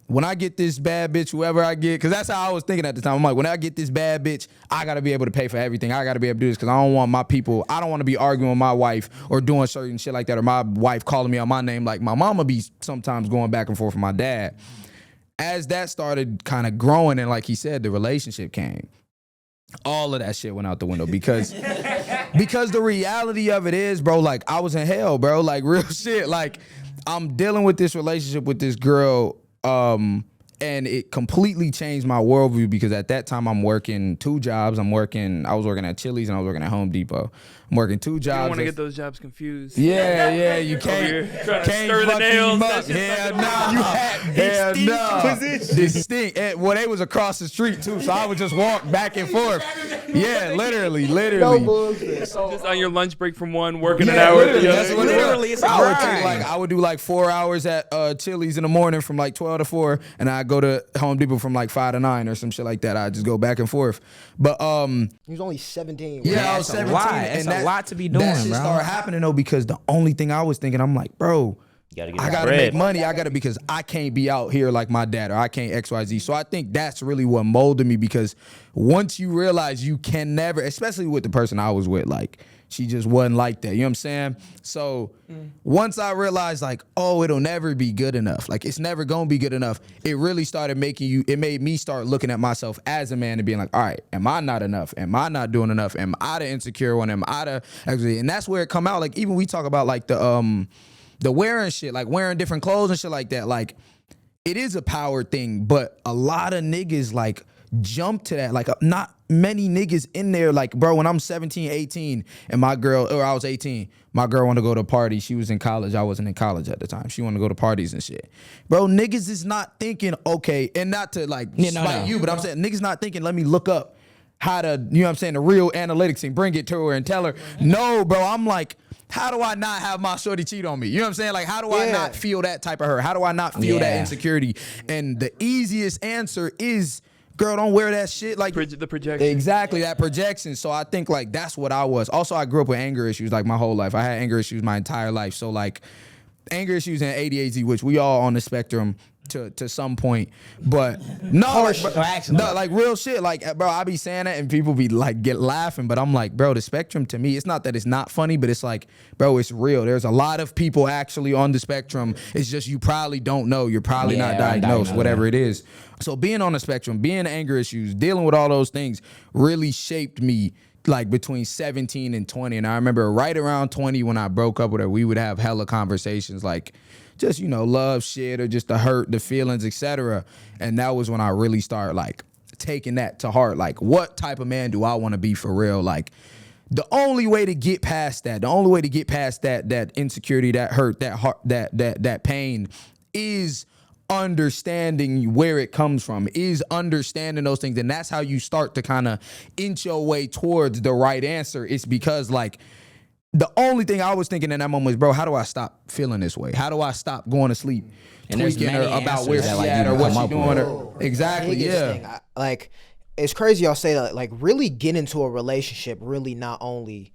when I get this bad bitch, whoever I get, because that's how I was thinking at the time. I'm like, when I get this bad bitch, I got to be able to pay for everything. I got to be able to do this, because I don't want my people, I don't want to be arguing with my wife or doing certain shit like that, or my wife calling me on my name. Like my mama be sometimes going back and forth with my dad. As that started kind of growing, and like he said, the relationship came, all of that shit went out the window, because because the reality of it is, bro, like I was in hell, bro, like real shit. Like I'm dealing with this relationship with this girl, and it completely changed my worldview because at that time I'm working 2 jobs. I was working at Chili's and I was working at Home Depot. I'm working 2 jobs. You don't want to get those jobs confused. Yeah, you can't stir the nails. Yeah, nah. You had distinct. Well, they was across the street too, so I would just walk back and forth. Yeah, literally. No bullshit. Just on your lunch break from one, working an hour. That's what Literally, it's I would do like 4 hours at Chili's in the morning from like 12 to 4, and I go to Home Depot from like 5 to 9 or some shit like that. I just go back and forth. But He was only 17. yeah, I was 17, It's a lot to be doing, that shit bro. started happening though because the only thing I was thinking, I'm like, bro, Gotta get I that gotta bread. make money. Because I can't be out here like my dad or I can't XYZ. So I think that's really what molded me because once you realize you can never, especially with the person I was with, like she just wasn't like that. You know what I'm saying? So once I realized like, oh, it'll never be good enough. Like it's never gonna be good enough. It really started it made me start looking at myself as a man and being like, all right, am I not enough? Am I not doing enough? Am I the insecure one? Am I the, and that's where it come out. Like even we talk about like the wearing shit, like wearing different clothes and shit like that. Like it is a power thing, but a lot of niggas like jump to that. Like not many niggas in there. Like, bro, when I'm 17, 18 and I was 18, my girl wanted to go to a party. She was in college. I wasn't in college at the time. She wanted to go to parties and shit. Bro, niggas is not thinking, okay, and not to like spite you, but I'm saying niggas not thinking, let me look up how to, you know what I'm saying, the real analytics and bring it to her and tell her, no, bro, I'm like, how do I not have my shorty cheat on me? You know what I'm saying? Like, how do I not feel that type of her? How do I not feel that insecurity? And the easiest answer is, girl, don't wear that shit. Like The projection. Exactly, that projection. So I think like that's what I was. Also, I grew up with anger issues like my whole life. I had anger issues my entire life. So like anger issues and ADHD, which we all on the spectrum to some point, but like real shit. Like, bro, I be saying that and people be like get laughing, but I'm like, bro, the spectrum to me, it's not that it's not funny, but it's like, bro, it's real. There's a lot of people actually on the spectrum. It's just you probably don't know. You're probably not diagnosed, whatever it is. So being on the spectrum, being anger issues, dealing with all those things really shaped me like between 17 and 20. And I remember right around 20 when I broke up with her, we would have hella conversations like just, you know, love shit or just the hurt, the feelings, etc. And that was when I really started like taking that to heart. Like, what type of man do I want to be for real? Like, the only way to get past that, that insecurity, that hurt, that heart, that pain is understanding where it comes from, is understanding those things. And that's how you start to kind of inch your way towards the right answer. It's because like the only thing I was thinking in that moment was, bro, how do I stop feeling this way? How do I stop going to sleep And there's tweaking her many about where answers she's that, like, at you or can what come she's up doing? with. Or, exactly, Biggest yeah. thing, like it's crazy y'all say that. Like really get into a relationship really not only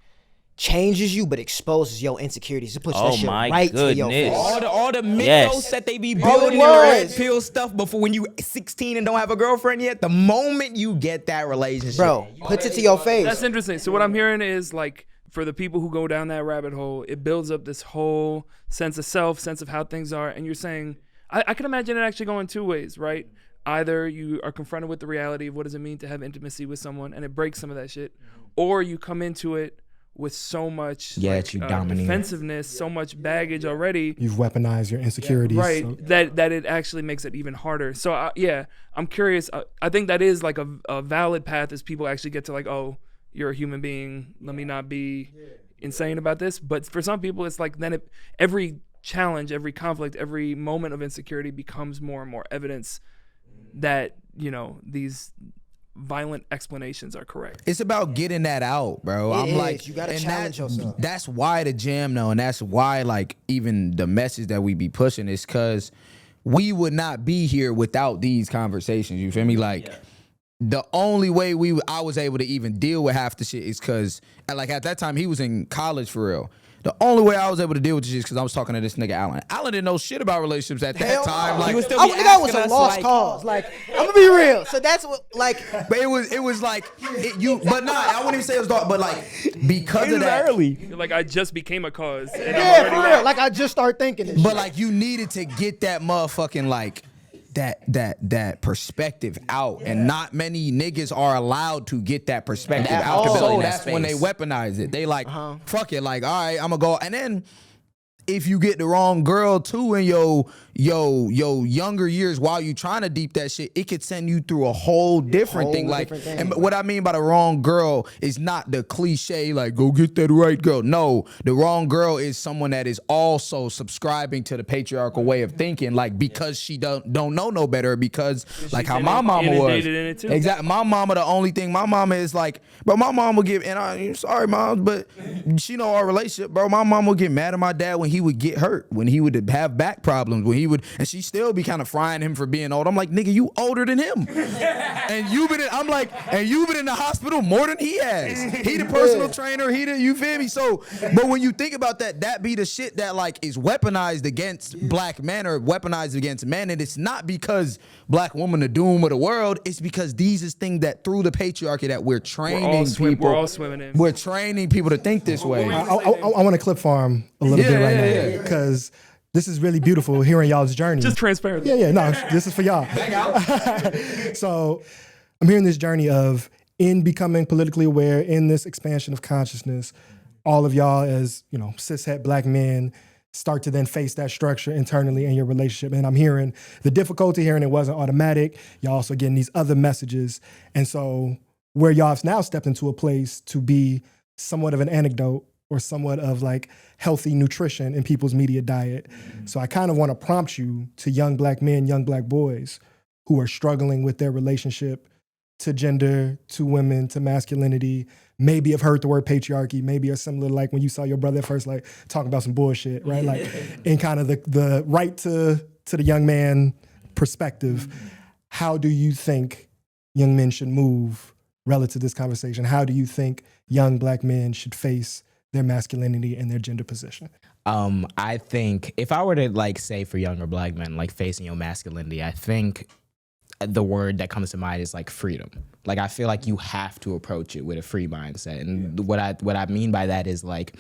changes you but exposes your insecurities. It puts that shit my right to your goodness. face. All the mythos Yes. that they be All building the in the red words. pill stuff before when you 16 and don't have a girlfriend yet, the moment you get that relationship, Bro, puts it to your face. That's interesting. So what I'm hearing is like for the people who go down that rabbit hole, it builds up this whole sense of self, sense of how things are. And you're saying, I can imagine it actually going 2 ways, right? Either you are confronted with the reality of what does it mean to have intimacy with someone and it breaks some of that shit, or you come into it with so much defensiveness, so much baggage already. You've weaponized your insecurities. Right, So. that it actually makes it even harder. So I'm curious. I think that is like a valid path as people actually get to like, oh, you're a human being. Let me not be insane about this. But for some people, it's like then every challenge, every conflict, every moment of insecurity becomes more and more evidence that, you know, these violent explanations are correct. It's about getting that out, bro. You gotta challenge yourself. That's why the jam though, and that's why like even the message that we be pushing is because we would not be here without these conversations. You feel me? Like the only way I was able to even deal with half the shit is because like at that time he was in college for real. The only way I was able to deal with this is because I was talking to this nigga Alan. Alan didn't know shit about relationships at that time. Like, he was still I think that was a asking us, lost like, cause. Like, I'm gonna be real. So that's what, like, but it was like but nah, I wouldn't even say it was dark, but like because of that. You're like, I just became a cause. And yeah, I'm for already real. Like, I just started thinking this. But shit. like you needed to get that motherfucking like that perspective out, and not many niggas are allowed to get that perspective out. So that's when they weaponize it. They like, fuck it, like, all right, I'm gonna go, and then if you get the wrong girl too in your younger years while you trying to deep that shit, it could send you through a whole different thing. Like, and what I mean by the wrong girl is not the cliche like go get that right girl. No, the wrong girl is someone that is also subscribing to the patriarchal way of thinking, like because she don't know no better, because like how my mama was. Exactly. My mama, the only thing my mama is like, bro, my mom would get, and I'm sorry, mom, but she know our relationship, bro. My mom would get mad at my dad when he would get hurt, when he would have back problems, when he would, and she still be kind of frying him for being old. I'm like, nigga, you older than him. And you've been in the hospital more than he has. He the personal trainer, you feel me? So, but when you think about that be the shit that like is weaponized against black men or weaponized against men. And it's not because black women the doom of the world. It's because these is things that through the patriarchy that we're training people. We're all swimming in. We're training people to think this way. I want to clip farm a little bit right now because this is really beautiful hearing y'all's journey. Just transparent. Yeah, no, this is for y'all. So I'm hearing this journey of in becoming politically aware, in this expansion of consciousness, all of y'all as, cishet black men start to then face that structure internally in your relationship. And I'm hearing the difficulty here, and it wasn't automatic. Y'all also getting these other messages. And so where y'all have now stepped into a place to be somewhat of an anecdote or somewhat of like healthy nutrition in people's media diet. So I kind of want to prompt you to young black men, young black boys who are struggling with their relationship to gender, to women, to masculinity, maybe have heard the word patriarchy, maybe are similar like when you saw your brother at first, like talking about some bullshit, right? Like in kind of the right to the young man perspective. How do you think young men should move relative to this conversation? How do you think young black men should face their masculinity and their gender position? I think if I were to like say for younger black men, like facing your masculinity, I think the word that comes to mind is like freedom. Like I feel like you have to approach it with a free mindset. And what I mean by that is like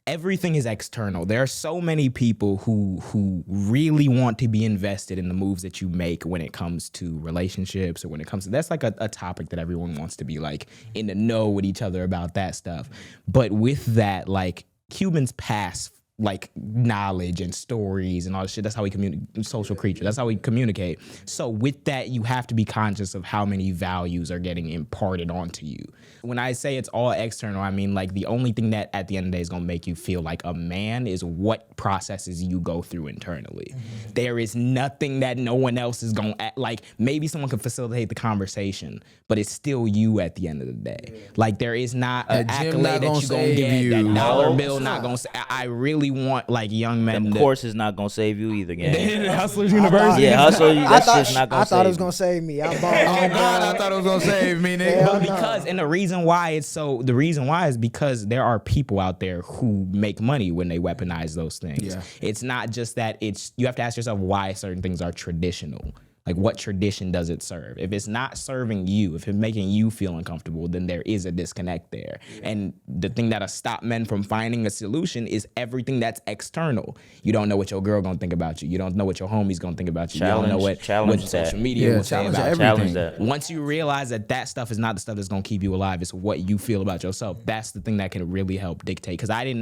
everything is external. There are so many people who really want to be invested in the moves that you make when it comes to relationships or when it comes to, that's like a topic that everyone wants to be like in the know with each other about that stuff. But with that, like humans pass like knowledge and stories and all this shit. That's how we communicate, social creature. That's how we communicate. So with that, you have to be conscious of how many values are getting imparted onto you. When I say it's all external, I mean like the only thing that at the end of the day is gonna make you feel like a man is what processes you go through internally. Mm-hmm. There is nothing that no one else is gonna, like maybe someone can facilitate the conversation, but it's still you at the end of the day. Yeah. Like there is not an accolade that you're gonna get, that dollar bill not gonna say. I really want like young men. Of course, it's not gonna save you either, gang. Hustlers University. Yeah, hustle. That's just not gonna. I thought it was gonna save me. I bought. Oh God, I thought it was gonna save me, nigga. But because, and the reason why is because there are people out there who make money when they weaponize those things. Yeah. It's not just that. You have to ask yourself why certain things are traditional. Like what tradition does it serve? If it's not serving you, if it's making you feel uncomfortable, then there is a disconnect there. Yeah. And the thing that'll stop men from finding a solution is everything that's external. You don't know what your girl gonna think about you. You don't know what your homie's gonna think about you. You don't know what social media will say about you. Challenge that. Once you realize that stuff is not the stuff that's gonna keep you alive, it's what you feel about yourself. That's the thing that can really help dictate. Because it's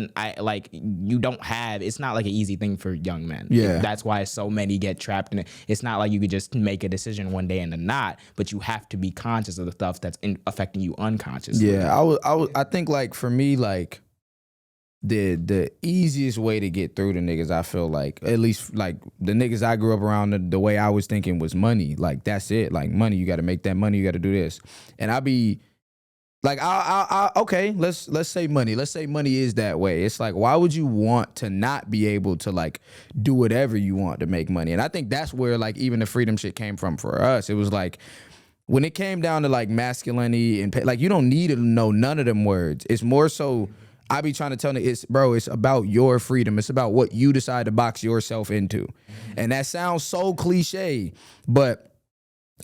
not like an easy thing for young men. Yeah. That's why so many get trapped in it. It's not like you could just make a decision one day and then not, but you have to be conscious of the stuff that's affecting you unconsciously. Yeah, I think like for me, like the easiest way to get through the niggas, I feel like, at least like the niggas I grew up around, the way I was thinking was money. Like that's it. Like money, you got to make that money. You got to do this. And I be like, okay, let's say money. Let's say money is that way. It's like, why would you want to not be able to like do whatever you want to make money? And I think that's where like even the freedom shit came from for us. It was like when it came down to like masculinity and like you don't need to know none of them words. It's more so I be trying to tell you, it's about your freedom. It's about what you decide to box yourself into. And that sounds so cliche, but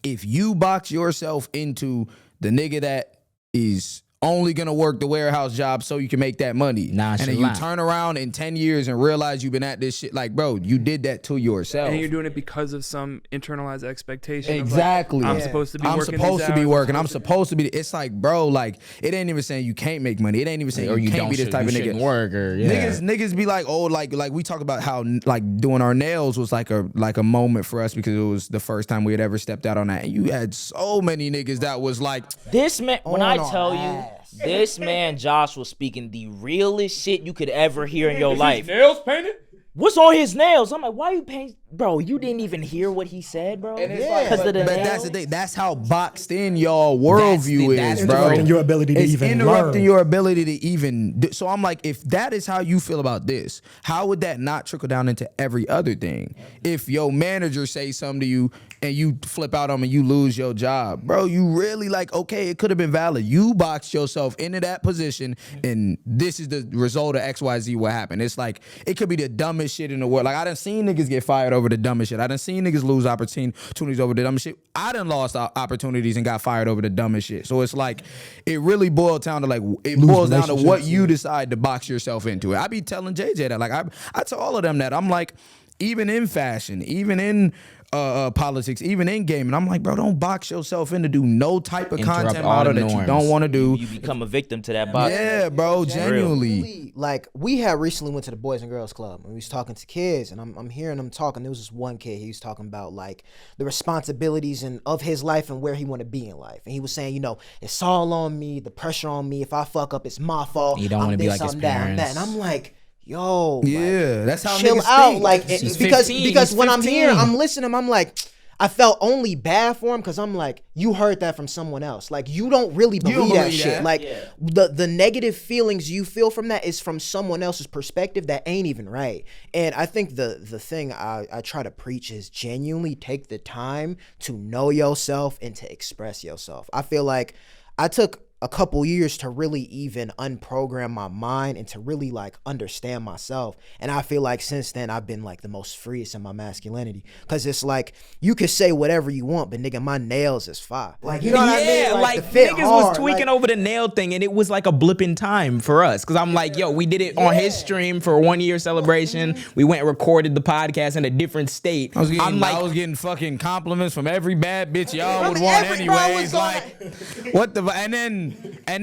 if you box yourself into the nigga that is only gonna work the warehouse job so you can make that money. And then you turn around in 10 years and realize you've been at this shit. Like, bro, you did that to yourself. And you're doing it because of some internalized expectation. Exactly. Of like, I'm supposed to be I'm working. supposed to be working. I'm supposed to be. It's like, bro, like, it ain't even saying you can't make money. It ain't even saying you can't be this type of nigga. Work or Niggas be like, oh, like we talk about how like doing our nails was like a moment for us because it was the first time we had ever stepped out on that. And you had so many niggas that was like, this man. When I tell you, this man Josh was speaking the realest shit you could ever hear in your life. Nails painted? What's on his nails? I'm like, why you paint? Bro, you didn't even hear what he said, bro. Because of the but nails. that's the thing. That's how boxed in y'all worldview is, bro. Interrupting your ability to even interrupting learn. your ability to even. So I'm like, if that is how you feel about this, how would that not trickle down into every other thing? If your manager says something to you and you flip out on him and you lose your job, bro, you really like, okay, it could have been valid. You boxed yourself into that position, and this is the result of XYZ. What happened? It's like it could be the dumbest shit in the world. Like I done seen niggas get fired over the dumbest shit. I done seen niggas lose opportunities over the dumbest shit. I done lost opportunities and got fired over the dumbest shit. So it's like it really boils down to what you decide to box yourself into. I be telling JJ that. Like I tell all of them that. I'm like, even in fashion, even in politics, even in gaming, I'm like, bro, don't box yourself in to do no type of content model that you don't want to do. You become a victim to that box. Yeah, bro, genuinely. Like we had recently went to the Boys and Girls Club and we was talking to kids, and I'm hearing them talking. There was this one kid, he was talking about like the responsibilities and of his life and where he want to be in life. And he was saying, you know, it's all on me, the pressure on me. If I fuck up, it's my fault. You don't want to be like his parents. And I'm like, yo, yeah, like, that's how chill niggas out, think. like because when I'm here, 15. I'm listening, I'm like, I felt only bad for him because I'm like, you heard that from someone else. Like you don't really believe that shit. Like the negative feelings you feel from that is from someone else's perspective that ain't even right. And I think the thing I try to preach is genuinely take the time to know yourself and to express yourself. I feel like I took a couple years to really even unprogram my mind and to really like understand myself. And I feel like since then I've been like the most freest in my masculinity, because it's like you could say whatever you want, but nigga, my nails is fire. Like, you know what I mean? Like the fit niggas hard, was tweaking over the nail thing, and it was like a blip in time for us. Cause I'm like, yo, we did it on his stream for a 1 year celebration. We went and recorded the podcast in a different state. I was getting fucking compliments from every bad bitch y'all would From want every- bro, anyways. it's Like, what the? And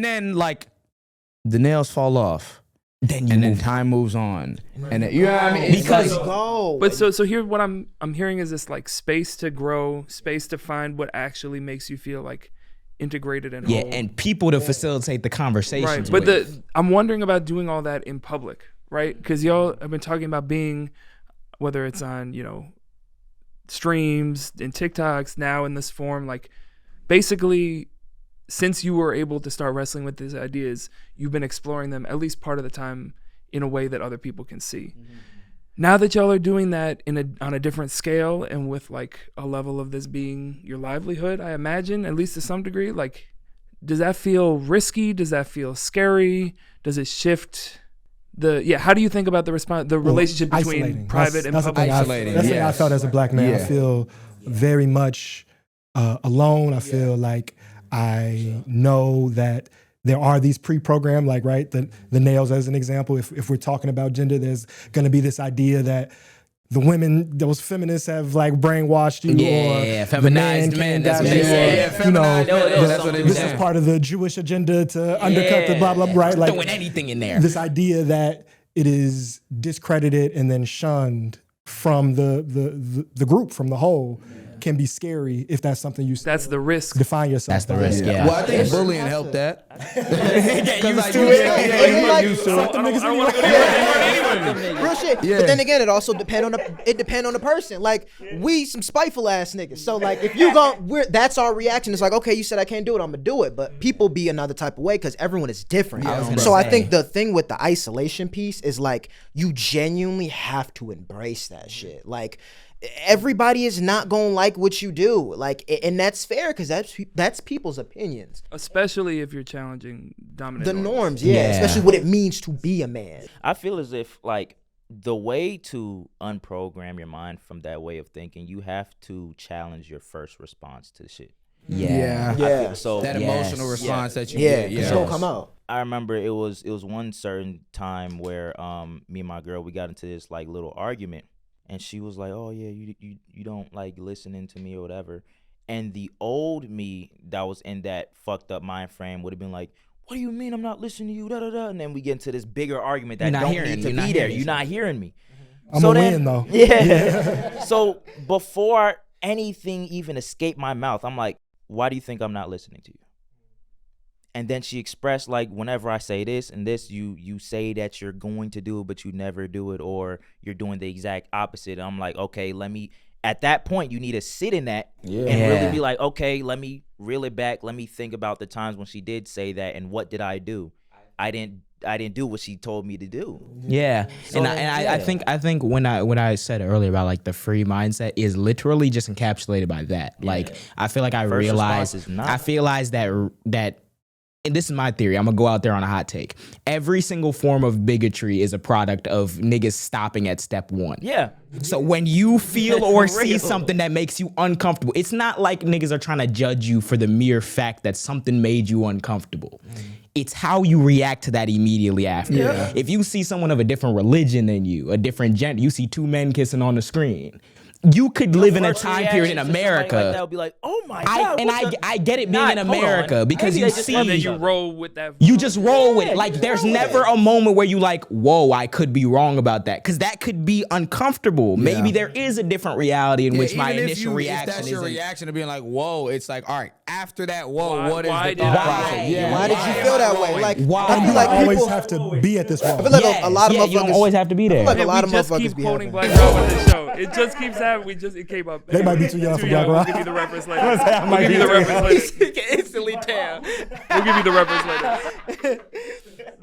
then like the nails fall off. Then time moves on. And then, you know what I mean? It's Because like, But so here, what I'm hearing is this like space to grow, space to find what actually makes you feel like integrated and whole. and people to facilitate the conversations. Right, but with. I'm wondering about doing all that in public, right? Because y'all have been talking about being, whether it's on, you know, streams and TikToks, now in this form, like basically since you were able to start wrestling with these ideas, you've been exploring them at least part of the time in a way that other people can see. Mm-hmm. Now that y'all are doing that on a different scale and with like a level of this being your livelihood, I imagine, at least to some degree, like, does that feel risky? Does that feel scary? Does it shift how do you think about the relationship between isolating. private and public? Isolating. That's the thing I felt as a black man. Yeah. I feel very much alone. I feel like I know that there are these pre-programmed, like, right, the nails as an example. If we're talking about gender, there's going to be this idea that the women, those feminists have like brainwashed you, or feminized men. That's what they say. You know, that's what they this say. is part of the Jewish agenda to undercut the blah blah, right? Like Throwing anything in there. this idea that it is discredited and then shunned from the group, from the whole, can be scary if that's something you That's the risk. define yourself. That's the by. risk, yeah. well, I think bullying helped that. Real shit. Yeah. But then again, it also depend on the person. Like, we some spiteful ass niggas. So like, if you that's our reaction. It's like, okay, you said I can't do it, I'm gonna do it. But people be another type of way because everyone is different. So I think the thing with the isolation piece is like, you genuinely have to embrace that shit. Like, everybody is not gonna like what you do. Like, and that's fair because that's people's opinions. Especially if you're challenging dominant The norms, yeah, especially what it means to be a man. I feel as if like the way to unprogram your mind from that way of thinking, you have to challenge your first response to shit. Yeah. Yeah. So That emotional response that you Yeah, get. it's gonna come out. I remember it was one certain time where me and my girl, we got into this like little argument, and she was like, "Oh yeah, you don't like listening to me or whatever." And the old me that was in that fucked up mind frame would have been like, "What do you mean I'm not listening to you?" Da da da. And then we get into this bigger argument that don't need to be there. You're not hearing me. I'm gonna win though. Yeah. So before anything even escaped my mouth, I'm like, "Why do you think I'm not listening to you?" And then she expressed like, whenever I say this and this, you say that you're going to do it, but you never do it, or you're doing the exact opposite. And I'm like, okay, at that point, you need to sit in that and really be like, okay, let me reel it back. Let me think about the times when she did say that, and what did I do? I didn't do what she told me to do. Yeah, I think when I said earlier about like the free mindset is literally just encapsulated by that. Like I feel like I realized that. And this is my theory. I'm gonna go out there on a hot take. Every single form of bigotry is a product of niggas stopping at step one. Yeah. So when you feel or see something that makes you uncomfortable, it's not like niggas are trying to judge you for the mere fact that something made you uncomfortable. It's how you react to that immediately after. Yeah. If you see someone of a different religion than you, a different gender, you see two men kissing on the screen. You could live in a time period in America. Like that would be like, oh my God. I get it being in America because you see. And then you roll with that. You just roll with it. Like there's never a moment where you like, whoa, I could be wrong about that. Because that could be uncomfortable. Yeah. Maybe there is a different reality in which my initial reaction is. That's your reaction to being like, whoa, it's like, all right, after that, whoa, what is the thought process? Yeah. Why did you feel that way? Like, why I do feel you like always people have to be at this wall? I feel like a lot of motherfuckers you don't always have to be there. Like a lot of we just motherfuckers keep be quoting having. Black Rob on this show. It just keeps happening. It came up. They might be too young for Black We'll Rob. give you the reference later. We'll give you the reference later. You can instantly tell. We'll give you the reference later.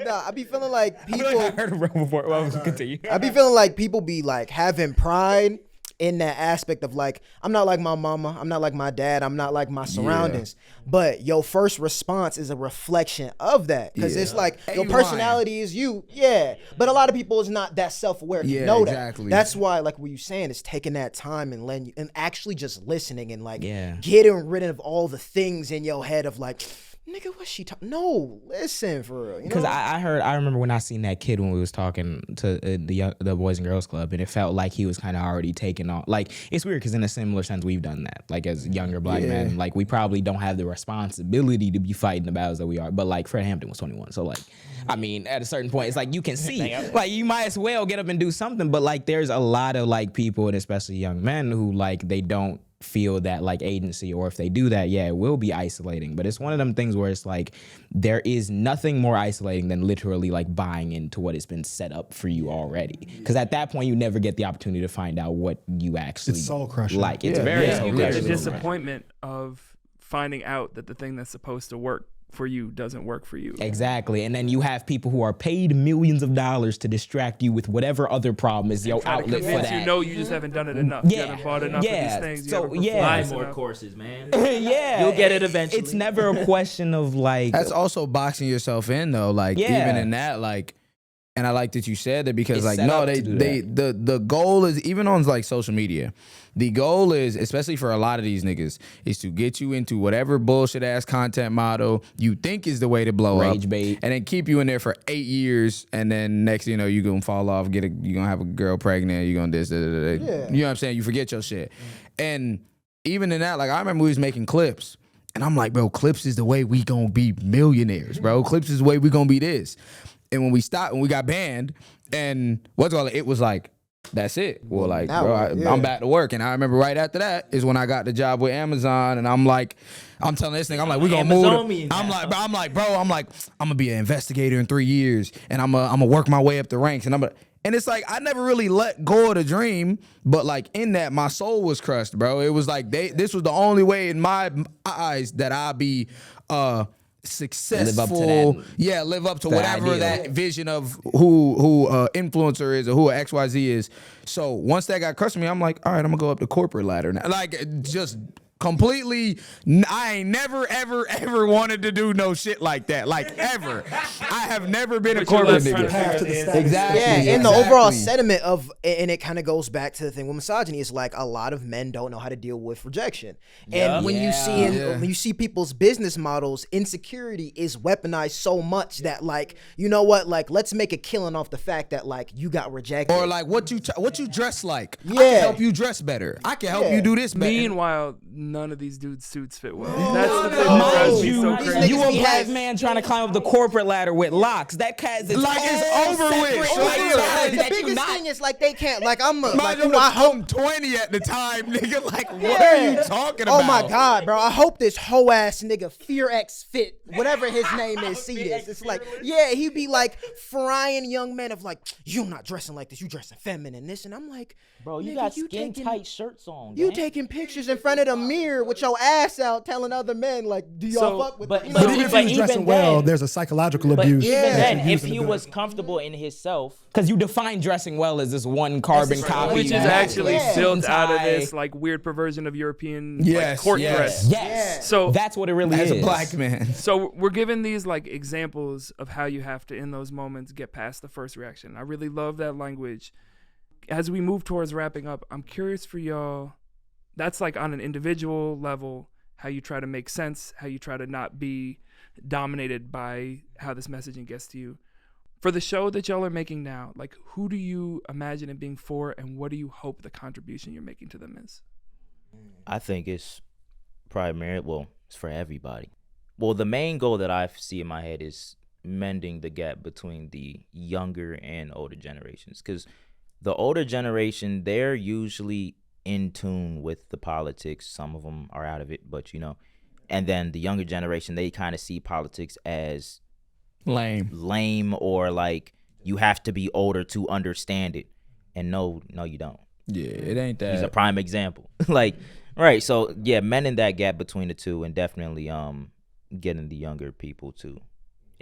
Nah, I be feeling like people. I heard it before. Well, continue. I be feeling like people be like having pride in that aspect of like, I'm not like my mama, I'm not like my dad, I'm not like my surroundings. But your first response is a reflection of that. Because it's like your personality is you. Yeah. But a lot of people is not that self-aware to know that. That's why, like what you're saying, is taking that time and letting you, and actually just listening and like getting rid of all the things in your head of like, nigga, what's she talking? No, listen for real. Because I remember when I seen that kid when we was talking to the Boys and Girls Club, and it felt like he was kind of already taking on. Like it's weird because in a similar sense we've done that. Like as younger black men, like we probably don't have the responsibility to be fighting the battles that we are. But like Fred Hampton was 21, so like I mean at a certain point it's like you can see like you might as well get up and do something. But like there's a lot of like people and especially young men who like they don't feel that like agency, or if they do that, it will be isolating. But it's one of them things where it's like there is nothing more isolating than literally like buying into what has been set up for you already. Because at that point you never get the opportunity to find out what you actually it's soul crushing. Like it's very you get the disappointment of finding out that the thing that's supposed to work for you doesn't work for you. Exactly. And then you have people who are paid millions of dollars to distract you with whatever other problem is your outlet for that. You know you just haven't done it enough. You haven't bought enough of these things. So buy more courses, man. You'll get it eventually. It's never a question of like that's also boxing yourself in though. Like even in that, like, and I like that you said that because like no, the goal is even on like social media. The goal is, especially for a lot of these niggas, is to get you into whatever bullshit ass content model you think is the way to blow rage up, bait, and then keep you in there for 8 years, and then next thing you know you gonna fall off, you gonna have a girl pregnant, you gonna this, you know what I'm saying? You forget your shit, and even in that, like I remember we was making clips. And I'm like, bro, clips is the way we gonna be millionaires, bro. Clips is the way we gonna be this. And when we stopped, when we got banned, and it was like, that's it. Well, like, bro, I'm back to work. And I remember right after that is when I got the job with Amazon, and I'm like, I'm telling this nigga, I'm like, we gonna move. I'm like, I'm gonna be an investigator in 3 years, and I'm gonna work my way up the ranks, and it's like I never really let go of the dream, but like in that, my soul was crushed, bro. It was like this was the only way in my eyes that I'd be successful. Live up to whatever ideal. That vision of who influencer is or who XYZ is. So once that got crushed me, I'm like, all right, I'm gonna go up the corporate ladder now. Like just completely. I ain't never, ever wanted to do no shit like that. Like ever. I have never been a corporate nigga. Exactly. Yeah, and the overall sentiment of, and it kind of goes back to the thing with misogyny is like a lot of men don't know how to deal with rejection. And when you see people's business models, insecurity is weaponized so much that like, you know what, like let's make a killing off the fact that like you got rejected. Or like what you dress like. Yeah. I can help you dress better. I can help you do this better. Meanwhile, none of these dudes' suits fit well. That's the thing that drives me so crazy. You a black man trying to climb up the corporate ladder with locks. That cat's like it's over with. Like, the biggest thing is like they can't. Like I hope 20 at the time, nigga. Like what are you talking about? Oh my god, bro! I hope this hoe ass nigga Fear X Fit, whatever his name is, see this. It's like he be like frying young men of like, you not dressing like this. You dressing feminine this, and I'm like, bro, you got skin tight shirts on. You taking pictures in front of the mirror with your ass out, telling other men like, do y'all fuck with? But even if he was dressing well, there's a psychological abuse. Even then, if he was comfortable in himself, because you define dressing well as this one carbon copy, which is actually built out of this like weird perversion of European like, court dress. Yes. So that's what it really is. As a black man. So we're given these like examples of how you have to in those moments get past the first reaction. I really love that language. As we move towards wrapping up, I'm curious for y'all, that's like on an individual level, how you try to make sense, how you try to not be dominated by how this messaging gets to you. For the show that y'all are making now, like who do you imagine it being for and what do you hope the contribution you're making to them is? I think it's primarily, it's for everybody. Well, the main goal that I see in my head is mending the gap between the younger and older generations, because the older generation, they're usually in tune with the politics. Some of them are out of it, but you know. And then the younger generation, they kind of see politics as lame, or like you have to be older to understand it. And no, you don't. Yeah, it ain't that. He's a prime example. Like, right. So yeah, mending that gap between the two, and definitely getting the younger people to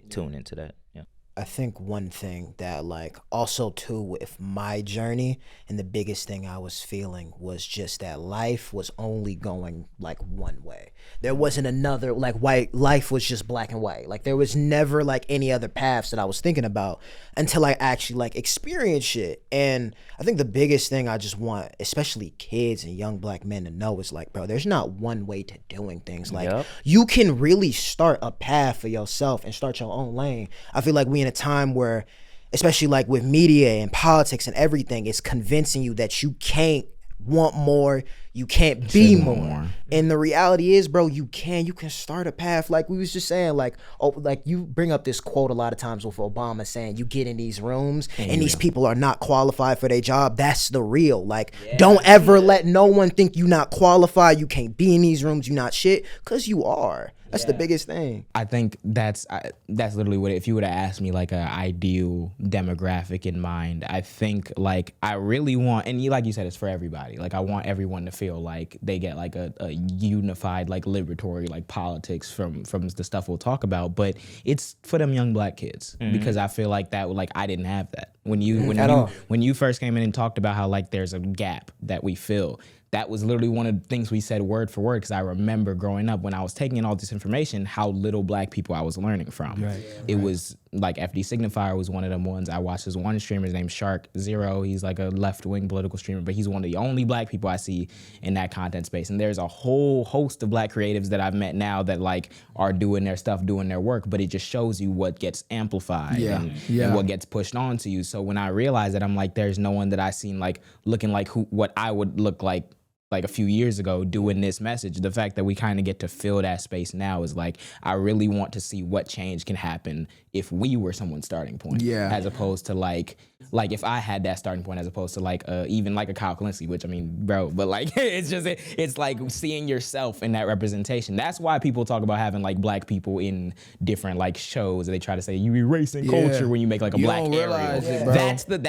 tune into that. Yeah. I think one thing that like also too with my journey, and the biggest thing I was feeling was just that life was only going like one way. There wasn't another, like white life was just black and white. Like there was never like any other paths that I was thinking about until I actually like experienced shit. And I think the biggest thing I just want, especially kids and young black men to know is like, bro, there's not one way to doing things. Like you can really start a path for yourself and start your own lane. I feel like we in a time where, especially like with media and politics and everything, it's convincing you that you can't want more, you can't be more. And the reality is, bro, you can start a path. Like we was just saying, like, oh, like you bring up this quote a lot of times with Obama saying you get in these rooms and these people are not qualified for their job. That's the real. Like, don't ever let no one think you not qualified, you can't be in these rooms, you not shit, because you are. That's the biggest thing. I think that's literally what, if you would have asked me like an ideal demographic in mind, I think like I really want, and like you said, it's for everybody. Like I want everyone to feel like they get like a unified, like liberatory, like politics from the stuff we'll talk about. But it's for them young black kids, because I feel like that, like I didn't have that. When you first came in and talked about how like there's a gap that we fill, that was literally one of the things we said word for word, because I remember growing up when I was taking in all this information, how little black people I was learning from. It was like FD Signifier was one of them ones. I watched this one streamer named Shark Zero. He's like a left-wing political streamer, but he's one of the only black people I see in that content space. And there's a whole host of black creatives that I've met now that like are doing their stuff, doing their work, but it just shows you what gets amplified and what gets pushed on to you. So when I realized that, I'm like, there's no one that I seen like looking like what I would look like a few years ago doing this message. The fact that we kind of get to fill that space now is like, I really want to see what change can happen if we were someone's starting point, as opposed to like if I had that starting point, as opposed to like even like a Kyle Kalinske, which I mean, bro, but like it's like seeing yourself in that representation. That's why people talk about having like black people in different like shows. They try to say you erasing culture when you make like a black Ariel. That's the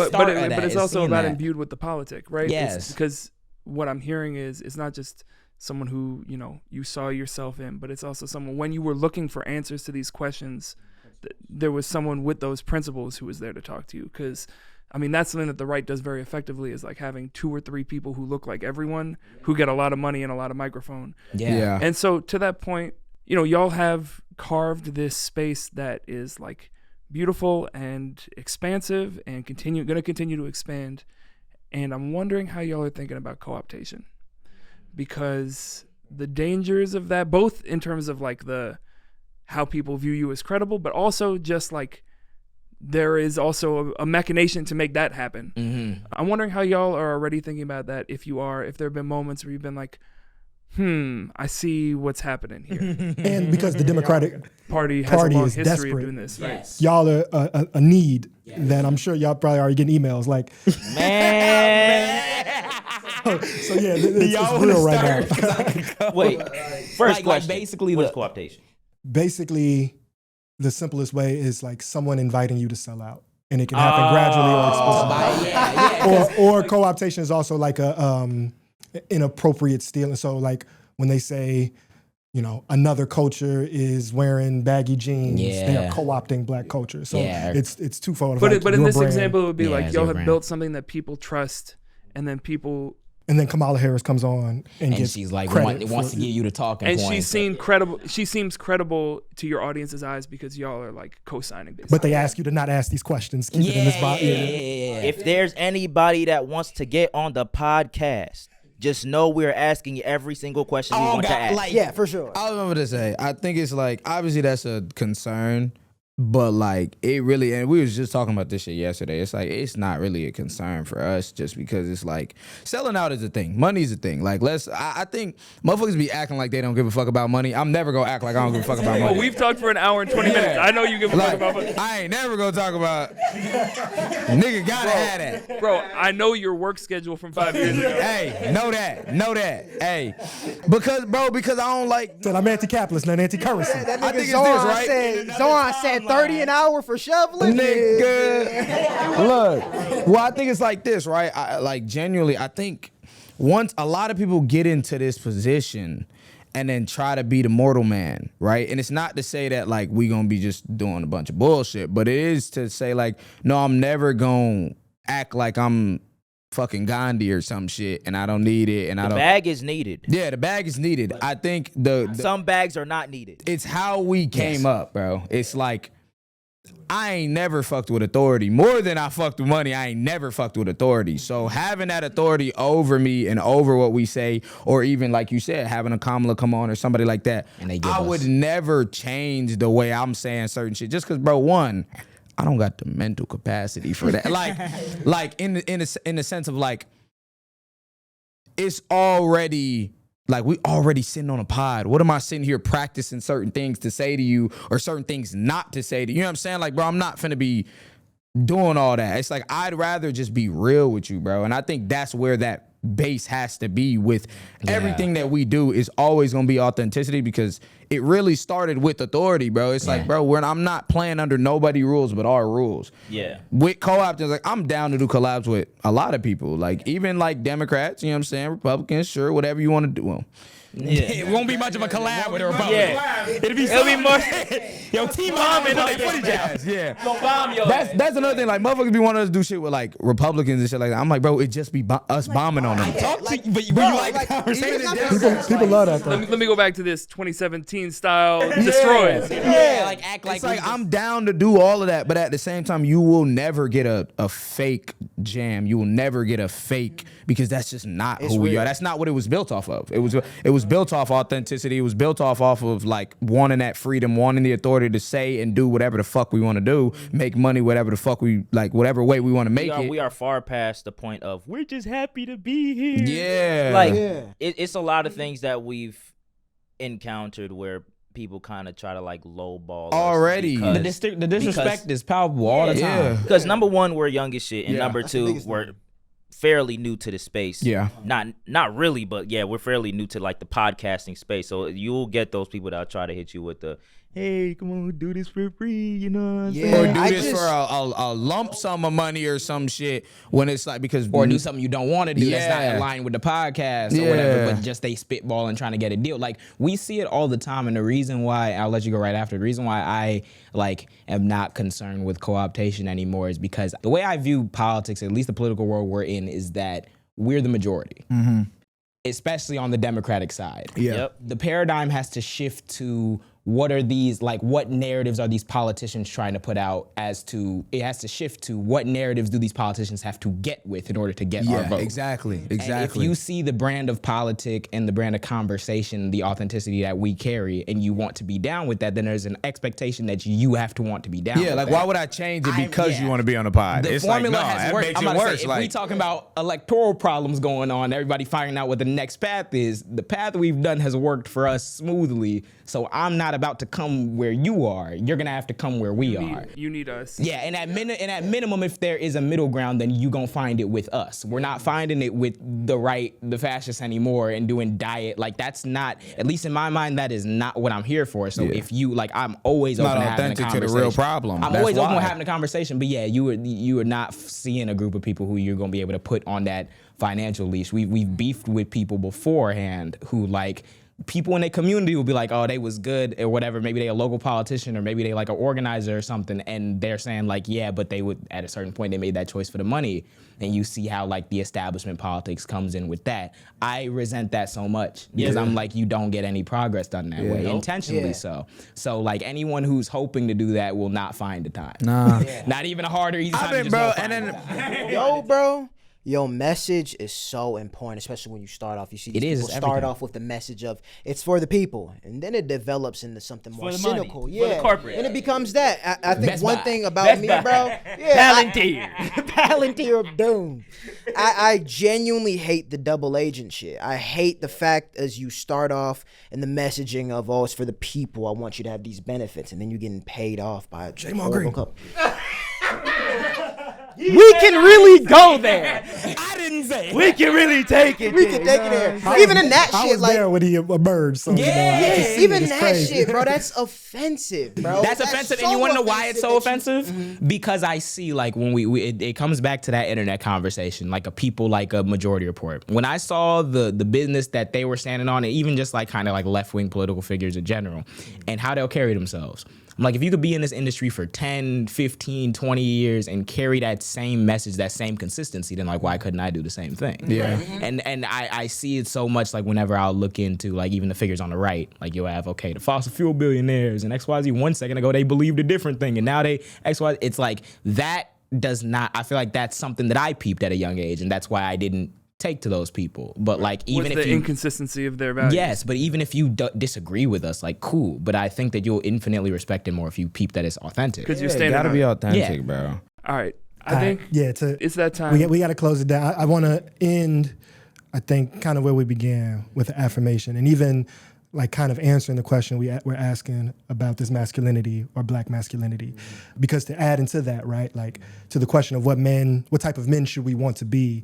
start of that. But it's also about imbued with the politic, right? Yes. Because what I'm hearing is it's not just someone who, you know, you saw yourself in, but it's also someone, when you were looking for answers to these questions, there was someone with those principles who was there to talk to you. Because I mean, that's something that the right does very effectively, is like having 2 or 3 people who look like everyone, who get a lot of money and a lot of microphone. Yeah. And so to that point, you know, y'all have carved this space that is like beautiful and expansive and going to continue to expand. And I'm wondering how y'all are thinking about co-optation, because the dangers of that, both in terms of like how people view you as credible, but also just like there is also a machination to make that happen. Mm-hmm. I'm wondering how y'all are already thinking about that. If there have been moments where you've been like, I see what's happening here. And because the Democratic Party has a long is history desperate. of doing this, right? Y'all are a need that I'm sure y'all probably already getting emails like, Man. so yeah, it's real right now. Wait. First Like question. basically what's the- co-optation? Basically, the simplest way is like someone inviting you to sell out, and it can happen gradually or explicitly. Or co-optation is also like a inappropriate stealing. So like when they say, you know, another culture is wearing baggy jeans, they are co-opting black culture. So it's twofold. But Like in your this brand, example, it would be Yeah, like it's y'all your have brand. built something that people trust, and then people. and then Kamala Harris comes on and And gets she's like, credit wants for- to give you the talking And points. she seems credible. She seems credible to your audience's eyes because y'all are like co-signing, basically. But they ask you to not ask these questions. Keep it in this box. If there's anybody that wants to get on the podcast, just know we're asking you every single question we want to ask. Yeah, for sure. I remember to say, I think it's like, obviously that's a concern, but like it really, and we was just talking about this shit yesterday. It's like, it's not really a concern for us just because it's like selling out is a thing. Money's a thing. Like I think motherfuckers be acting like they don't give a fuck about money. I'm never gonna act like I don't give a fuck about money. Oh, we've talked for an hour and 20 minutes. I know you give a fuck Like, about money. I ain't never gonna talk about nigga gotta have that. Bro, I know your work schedule from 5 years ago. Hey, know that. Hey, because I don't like. Said I'm anti-capitalist, not anti-currency. That I nigga think it's Zoran this, right? said 30 an hour for shoveling. Nigga, look. Well, I think it's like this, right? Like genuinely, I think once a lot of people get into this position and then try to be the mortal man, right? And it's not to say that like we gonna be just doing a bunch of bullshit, but it is to say like, no, I'm never gonna act like I'm fucking Gandhi or some shit, and I don't need it, and I The don't. bag is needed. Yeah, the bag is needed. I think the Some bags are not needed. it's how we came up, bro. It's like I ain't never fucked with authority. More than I fucked with money, I ain't never fucked with authority. So having that authority over me and over what we say, or even like you said, having a Kamala come on or somebody like that, And they give I us- would never change the way I'm saying certain shit. Just cause, bro, one, I don't got the mental capacity for that. like in the sense of like, it's already. Like, we already sitting on a pod. What am I sitting here practicing certain things to say to you or certain things not to say to you? You know what I'm saying? Like, bro, I'm not finna be doing all that. It's like, I'd rather just be real with you, bro. And I think that's where that base has to be with everything that we do is always gonna be authenticity because it really started with authority, bro. It's like, bro, I'm not playing under nobody rules but our rules. Yeah. With co-options, like I'm down to do collabs with a lot of people, like even like Democrats, you know what I'm saying, Republicans, sure, whatever you want to do. Well, it won't be much of a collab with a Republican. Yeah. It'll be more. yo, team bombing on on their this ass. Yeah. Gonna bomb your ass. That's another thing. Like motherfuckers be wanting us to do shit with like Republicans and shit like that. I'm like, bro, it just be us bombing on them. but you like the conversation. People love that though. Let me go back to this 2017 style destroys. Yeah, like act like It's like I'm down to do all of that, but at the same time, you will never get a fake jam. You will never get a fake because that's just not who we are. That's not what it was built off of. It was built off authenticity. It was built off of like wanting that freedom, wanting the authority to say and do whatever the fuck we want to do, make money, whatever the fuck we like, whatever way we want to make it. We are far past the point of we're just happy to be here. Yeah, Like it's a lot of things that we've encountered where people kind of try to like lowball us Already. because- the disrespect is palpable all the time. Because number one, we're young as shit, and Yeah. number two, we're fairly new to the space. Yeah. Not really, but yeah, we're fairly new to like the podcasting space. So you'll get those people that'll try to hit you with the hey, come on, do this for free, you know what I'm Yeah. saying? Or do I this just- for a lump sum of money or some shit when it's like because Or do something you don't want to do that's Yeah. not aligned with the podcast or whatever, but just they spitball and trying to get a deal. Like we see it all the time, and the reason why I'll let you go right after. The reason why I like am not concerned with co-optation anymore is because the way I view politics, at least the political world we're in, is that we're the majority. Especially on the Democratic side. Yeah. Yep. The paradigm has to shift to what are these, like what narratives are these politicians trying to put out it has to shift to what narratives do these politicians have to get with in order to get our vote. Exactly. And if you see the brand of politic and the brand of conversation, the authenticity that we carry, and you want to be down with that, then there's an expectation that you have to want to be down with like that. why would I change it I'm- because yeah. you want to be on the pod? The It's formula like, no, has that worked. makes I'm it about to worse. say, if like, we talking about electoral problems going on, everybody finding out what the next path is, the path we've done has worked for us smoothly. So I'm not about to come where you are. You're gonna have to come where we are. You need us. Yeah, and at minimum, if there is a middle ground, then you gonna find it with us. We're not finding it with the fascists anymore and doing diet. Like that's not, at least in my mind, that is not what I'm here for. So if you like, I'm always not open to having a authentic to the conversation. real problem. I'm That's always open why. to having a conversation. But yeah, you are not seeing a group of people who you're gonna be able to put on that financial leash. We've beefed with people beforehand who like. People in their community will be like, oh, they was good or whatever. Maybe they a local politician or maybe they like an organizer or something. And they're saying like, yeah, but they would, at a certain point, they made that choice for the money. And you see how like the establishment politics comes in with that. I resent that so much because I'm like, you don't get any progress done that way, intentionally so. So like anyone who's hoping to do that will not find the time. Nah. Not even a harder, easy time. I mean, just bro, won't and find then the time. Yo, bro. Your message is so important, especially when you start off. You see these It is, people it's start everything. off with the message of it's for the people, and then it develops into something more the money, cynical. for the Yeah, corporate. and it becomes that. I think Best one Buy. thing about me, bro. Palantir. Palantir of doom. I genuinely hate the double agent shit. I hate the fact as you start off in the messaging of, oh, it's for the people. I want you to have these benefits, and then you're getting paid off by a horrible company. We can really go there. I didn't say it. We can really take it. We can take it there. Even in that I shit, was like, there when he emerged. So, yeah, even it's that crazy. shit, bro. That's offensive, bro. That's offensive, and so you want to know why it's so that you- offensive? Because I see, like, when it comes back to that internet conversation, like a Majority Report. When I saw the business that they were standing on, and even just like kind of like left wing political figures in general, and how they'll carry themselves. I'm like, if you could be in this industry for 10, 15, 20 years and carry that same message, that same consistency, then like, why couldn't I do the same thing? Yeah. And I see it so much, like whenever I'll look into like even the figures on the right, like you'll have, okay, the fossil fuel billionaires and XYZ 1 second ago, they believed a different thing. And now they XYZ, it's like that does not, I feel like that's something that I peeped at a young age. And that's why I didn't take to those people. But like, even What's if the you inconsistency of their values? yes, but even if you disagree with us, like cool. But I think that you'll infinitely respect it more if you peep that it's authentic. Because you're Yeah, standing gotta on be it. authentic, Yeah. bro. All right. I think it's that time. We got to close it down. I want to end, I think, kind of where we began with the affirmation, and even like kind of answering the question we're asking about this masculinity or black masculinity, because to add into that, right, like to the question of what type of men should we want to be,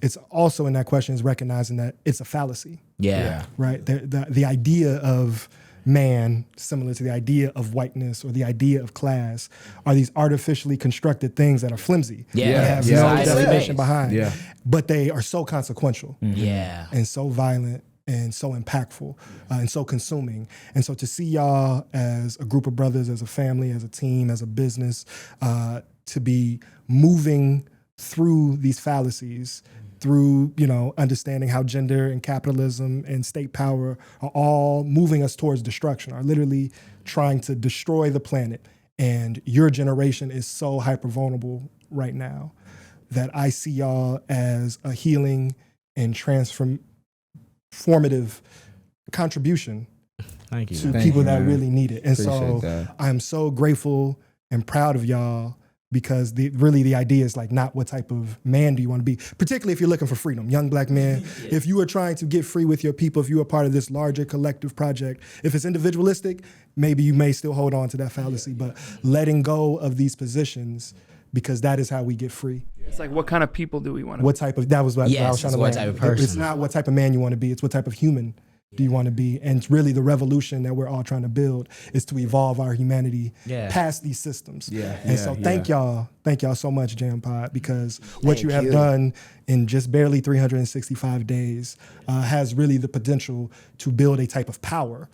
it's also in that question is recognizing that it's a fallacy, Yeah. right? The idea of man, similar to the idea of whiteness or the idea of class, are these artificially constructed things that are flimsy. Yeah. That have Yeah. no I agree. definition behind. Yeah. But they are so consequential Yeah. and so violent and so impactful and so consuming. And so to see y'all as a group of brothers, as a family, as a team, as a business, to be moving through these fallacies, through, understanding how gender and capitalism and state power are all moving us towards destruction, are literally trying to destroy the planet. And your generation is so hyper vulnerable right now that I see y'all as a healing and transformative contribution Thank you. to Thank people you, that man. really need it. And so Appreciate that. I'm so grateful and proud of y'all, because the idea is like not what type of man do you want to be, particularly if you're looking for freedom, young black man. If you are trying to get free with your people, if you are part of this larger collective project, if it's individualistic, maybe you may still hold on to that fallacy, but letting go of these positions, because that is how we get free. It's like, what kind of people do we want to What type of, that was what I Yes, was trying it's to what learn. type of person. It's not what type of man you want to be, it's what type of human do you want to be? And really the revolution that we're all trying to build is to evolve our humanity past these systems. And so thank y'all so much, JAAM Pod, because what you have done in just barely 365 days has really the potential to build a type of power,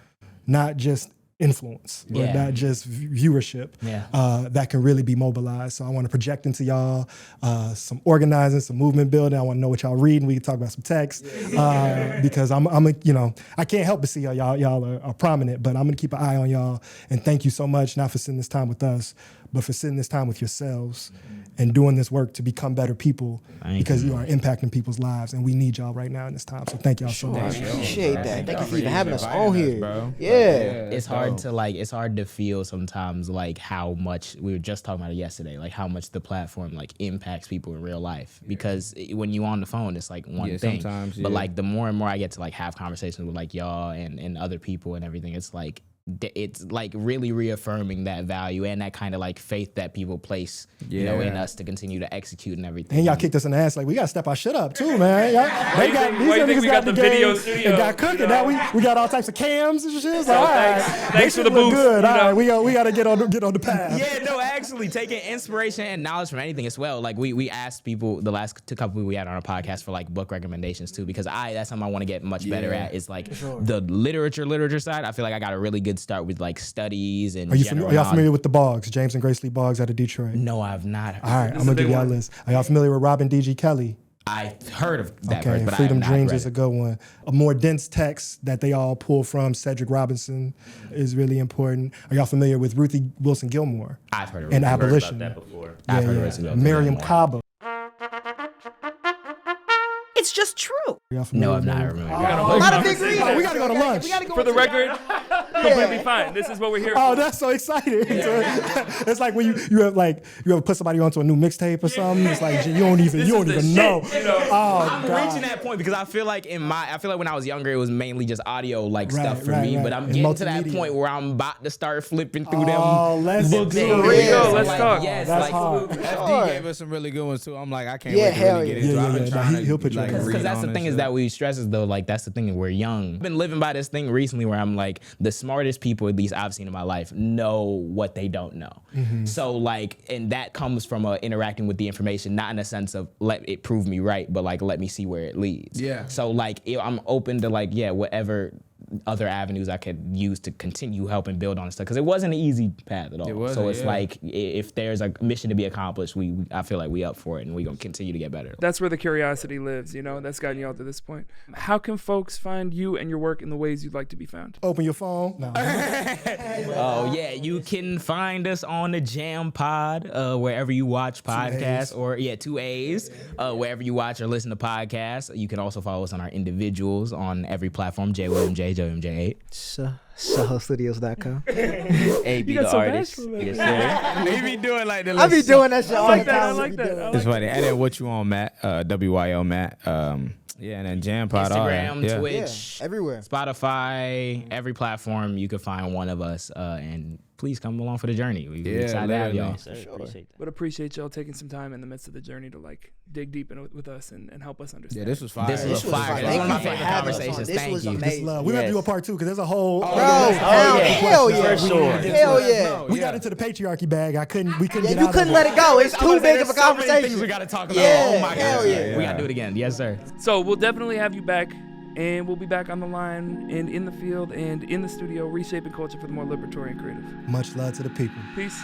not just influence, but not just viewership that can really be mobilized. So I want to project into y'all some organizing, some movement building. I want to know what y'all reading. We can talk about some text because I'm I can't help but see y'all are prominent, but I'm gonna keep an eye on y'all. And thank you so much, not for sitting this time with us, but for sitting this time with yourselves and doing this work to become better people because you are impacting people's lives, and we need y'all right now in this time. So thank y'all so much. Appreciate that. Thank you for even having us on here, bro. It's hard to feel sometimes like how much, we were just talking about it yesterday, like how much the platform like impacts people in real life, because when you on the phone it's like one thing, but like the more and more I get to like have conversations with like y'all and other people and everything, it's like really reaffirming that value and that kind of like faith that people place, in us to continue to execute and everything. And y'all kicked us in the ass like we gotta step our shit up too, man. These got the video studio and got cooking. Now we got all types of cams and shit. It's like, all right, thanks for the boost. Good. All right, we gotta get on the path. Yeah, no, actually taking inspiration and knowledge from anything as well. Like we asked people the last couple we had on our podcast for like book recommendations too, because that's something I want to get much better at. Is like the literature side. I feel like I got a really good start with like studies and. Are y'all familiar with the Boggs, James and Grace Lee Boggs out of Detroit? No, I've not. All right, I'm gonna give y'all a list. Are y'all familiar with Robin D.G. Kelly? I heard of that, okay, but Freedom I have not Dreams read is a good one. A more dense text that they all pull from Cedric Robinson is really important. Are y'all familiar with Ruthie Wilson Gilmore? I've heard of and Abolition. Heard about that before. I've heard of Ruthie Wilson Miriam Gilmore. Kaba. It's just true. No, I'm not remembering. A lot of big reasons. We gotta go to lunch. For the record, completely fine. This is what we're here for. Oh, that's so exciting. It's like when you ever put somebody onto a new mixtape or something. It's like you don't even know. I'm reaching that point because I feel like when I was younger it was mainly just audio stuff for me. But I'm getting to that point where I'm about to start flipping through them let's books. Here we go. Let's talk. Yes, that's hard. FD gave us some really good ones too. I'm like, I can't wait to really get into it. I've been trying he'll put you on. Because that's the thing is that we stresses though, like that's the thing, we're young. I've been living by this thing recently where I'm like, the smartest people, at least I've seen in my life, know what they don't know. So and that comes from interacting with the information, not in a sense of let it prove me right, but like let me see where it leads. Yeah. So I'm open to whatever other avenues I could use to continue helping build on stuff, because it wasn't an easy path at all. So it's like if there's a mission to be accomplished, I feel like we up for it and we're gonna continue to get better. That's where the curiosity lives, that's gotten you all to this point. How can folks find you and your work in the ways you'd like to be found? Open your phone. No. You can find us on the JAAM Pod, wherever you watch podcasts, or 2 A's, wherever you watch or listen to podcasts. You can also follow us on our individuals on every platform, JWilliamJ, JWilliamJ8. SoHoStudios.com. Abee the so artist. Yes, sir. They be doing like the I be doing that shit all the time. I like that. It's funny. And then what you on, Matt? WYO Matt. And then JAAM Pod. Instagram, Twitch, everywhere. Spotify, every platform you can find one of us. And please come along for the journey. We're excited to have y'all. Appreciate that. But appreciate y'all taking some time in the midst of the journey to dig deep in with us and help us understand. Yeah, this was fire. This was fire. This was one of my favorite conversations. This Thank was you. amazing. We're gonna do a part 2 because there's a whole. Hell yeah. Hell yeah. We got into the patriarchy bag. We couldn't get You out couldn't of let it go. It's too big of a There's so many things conversation. we gotta talk about. Yeah, Oh my hell God. yeah. We gotta do it again. Yes, sir. So we'll definitely have you back, and we'll be back on the line and in the field and in the studio, reshaping culture for the more liberatory and creative. Much love to the people. Peace.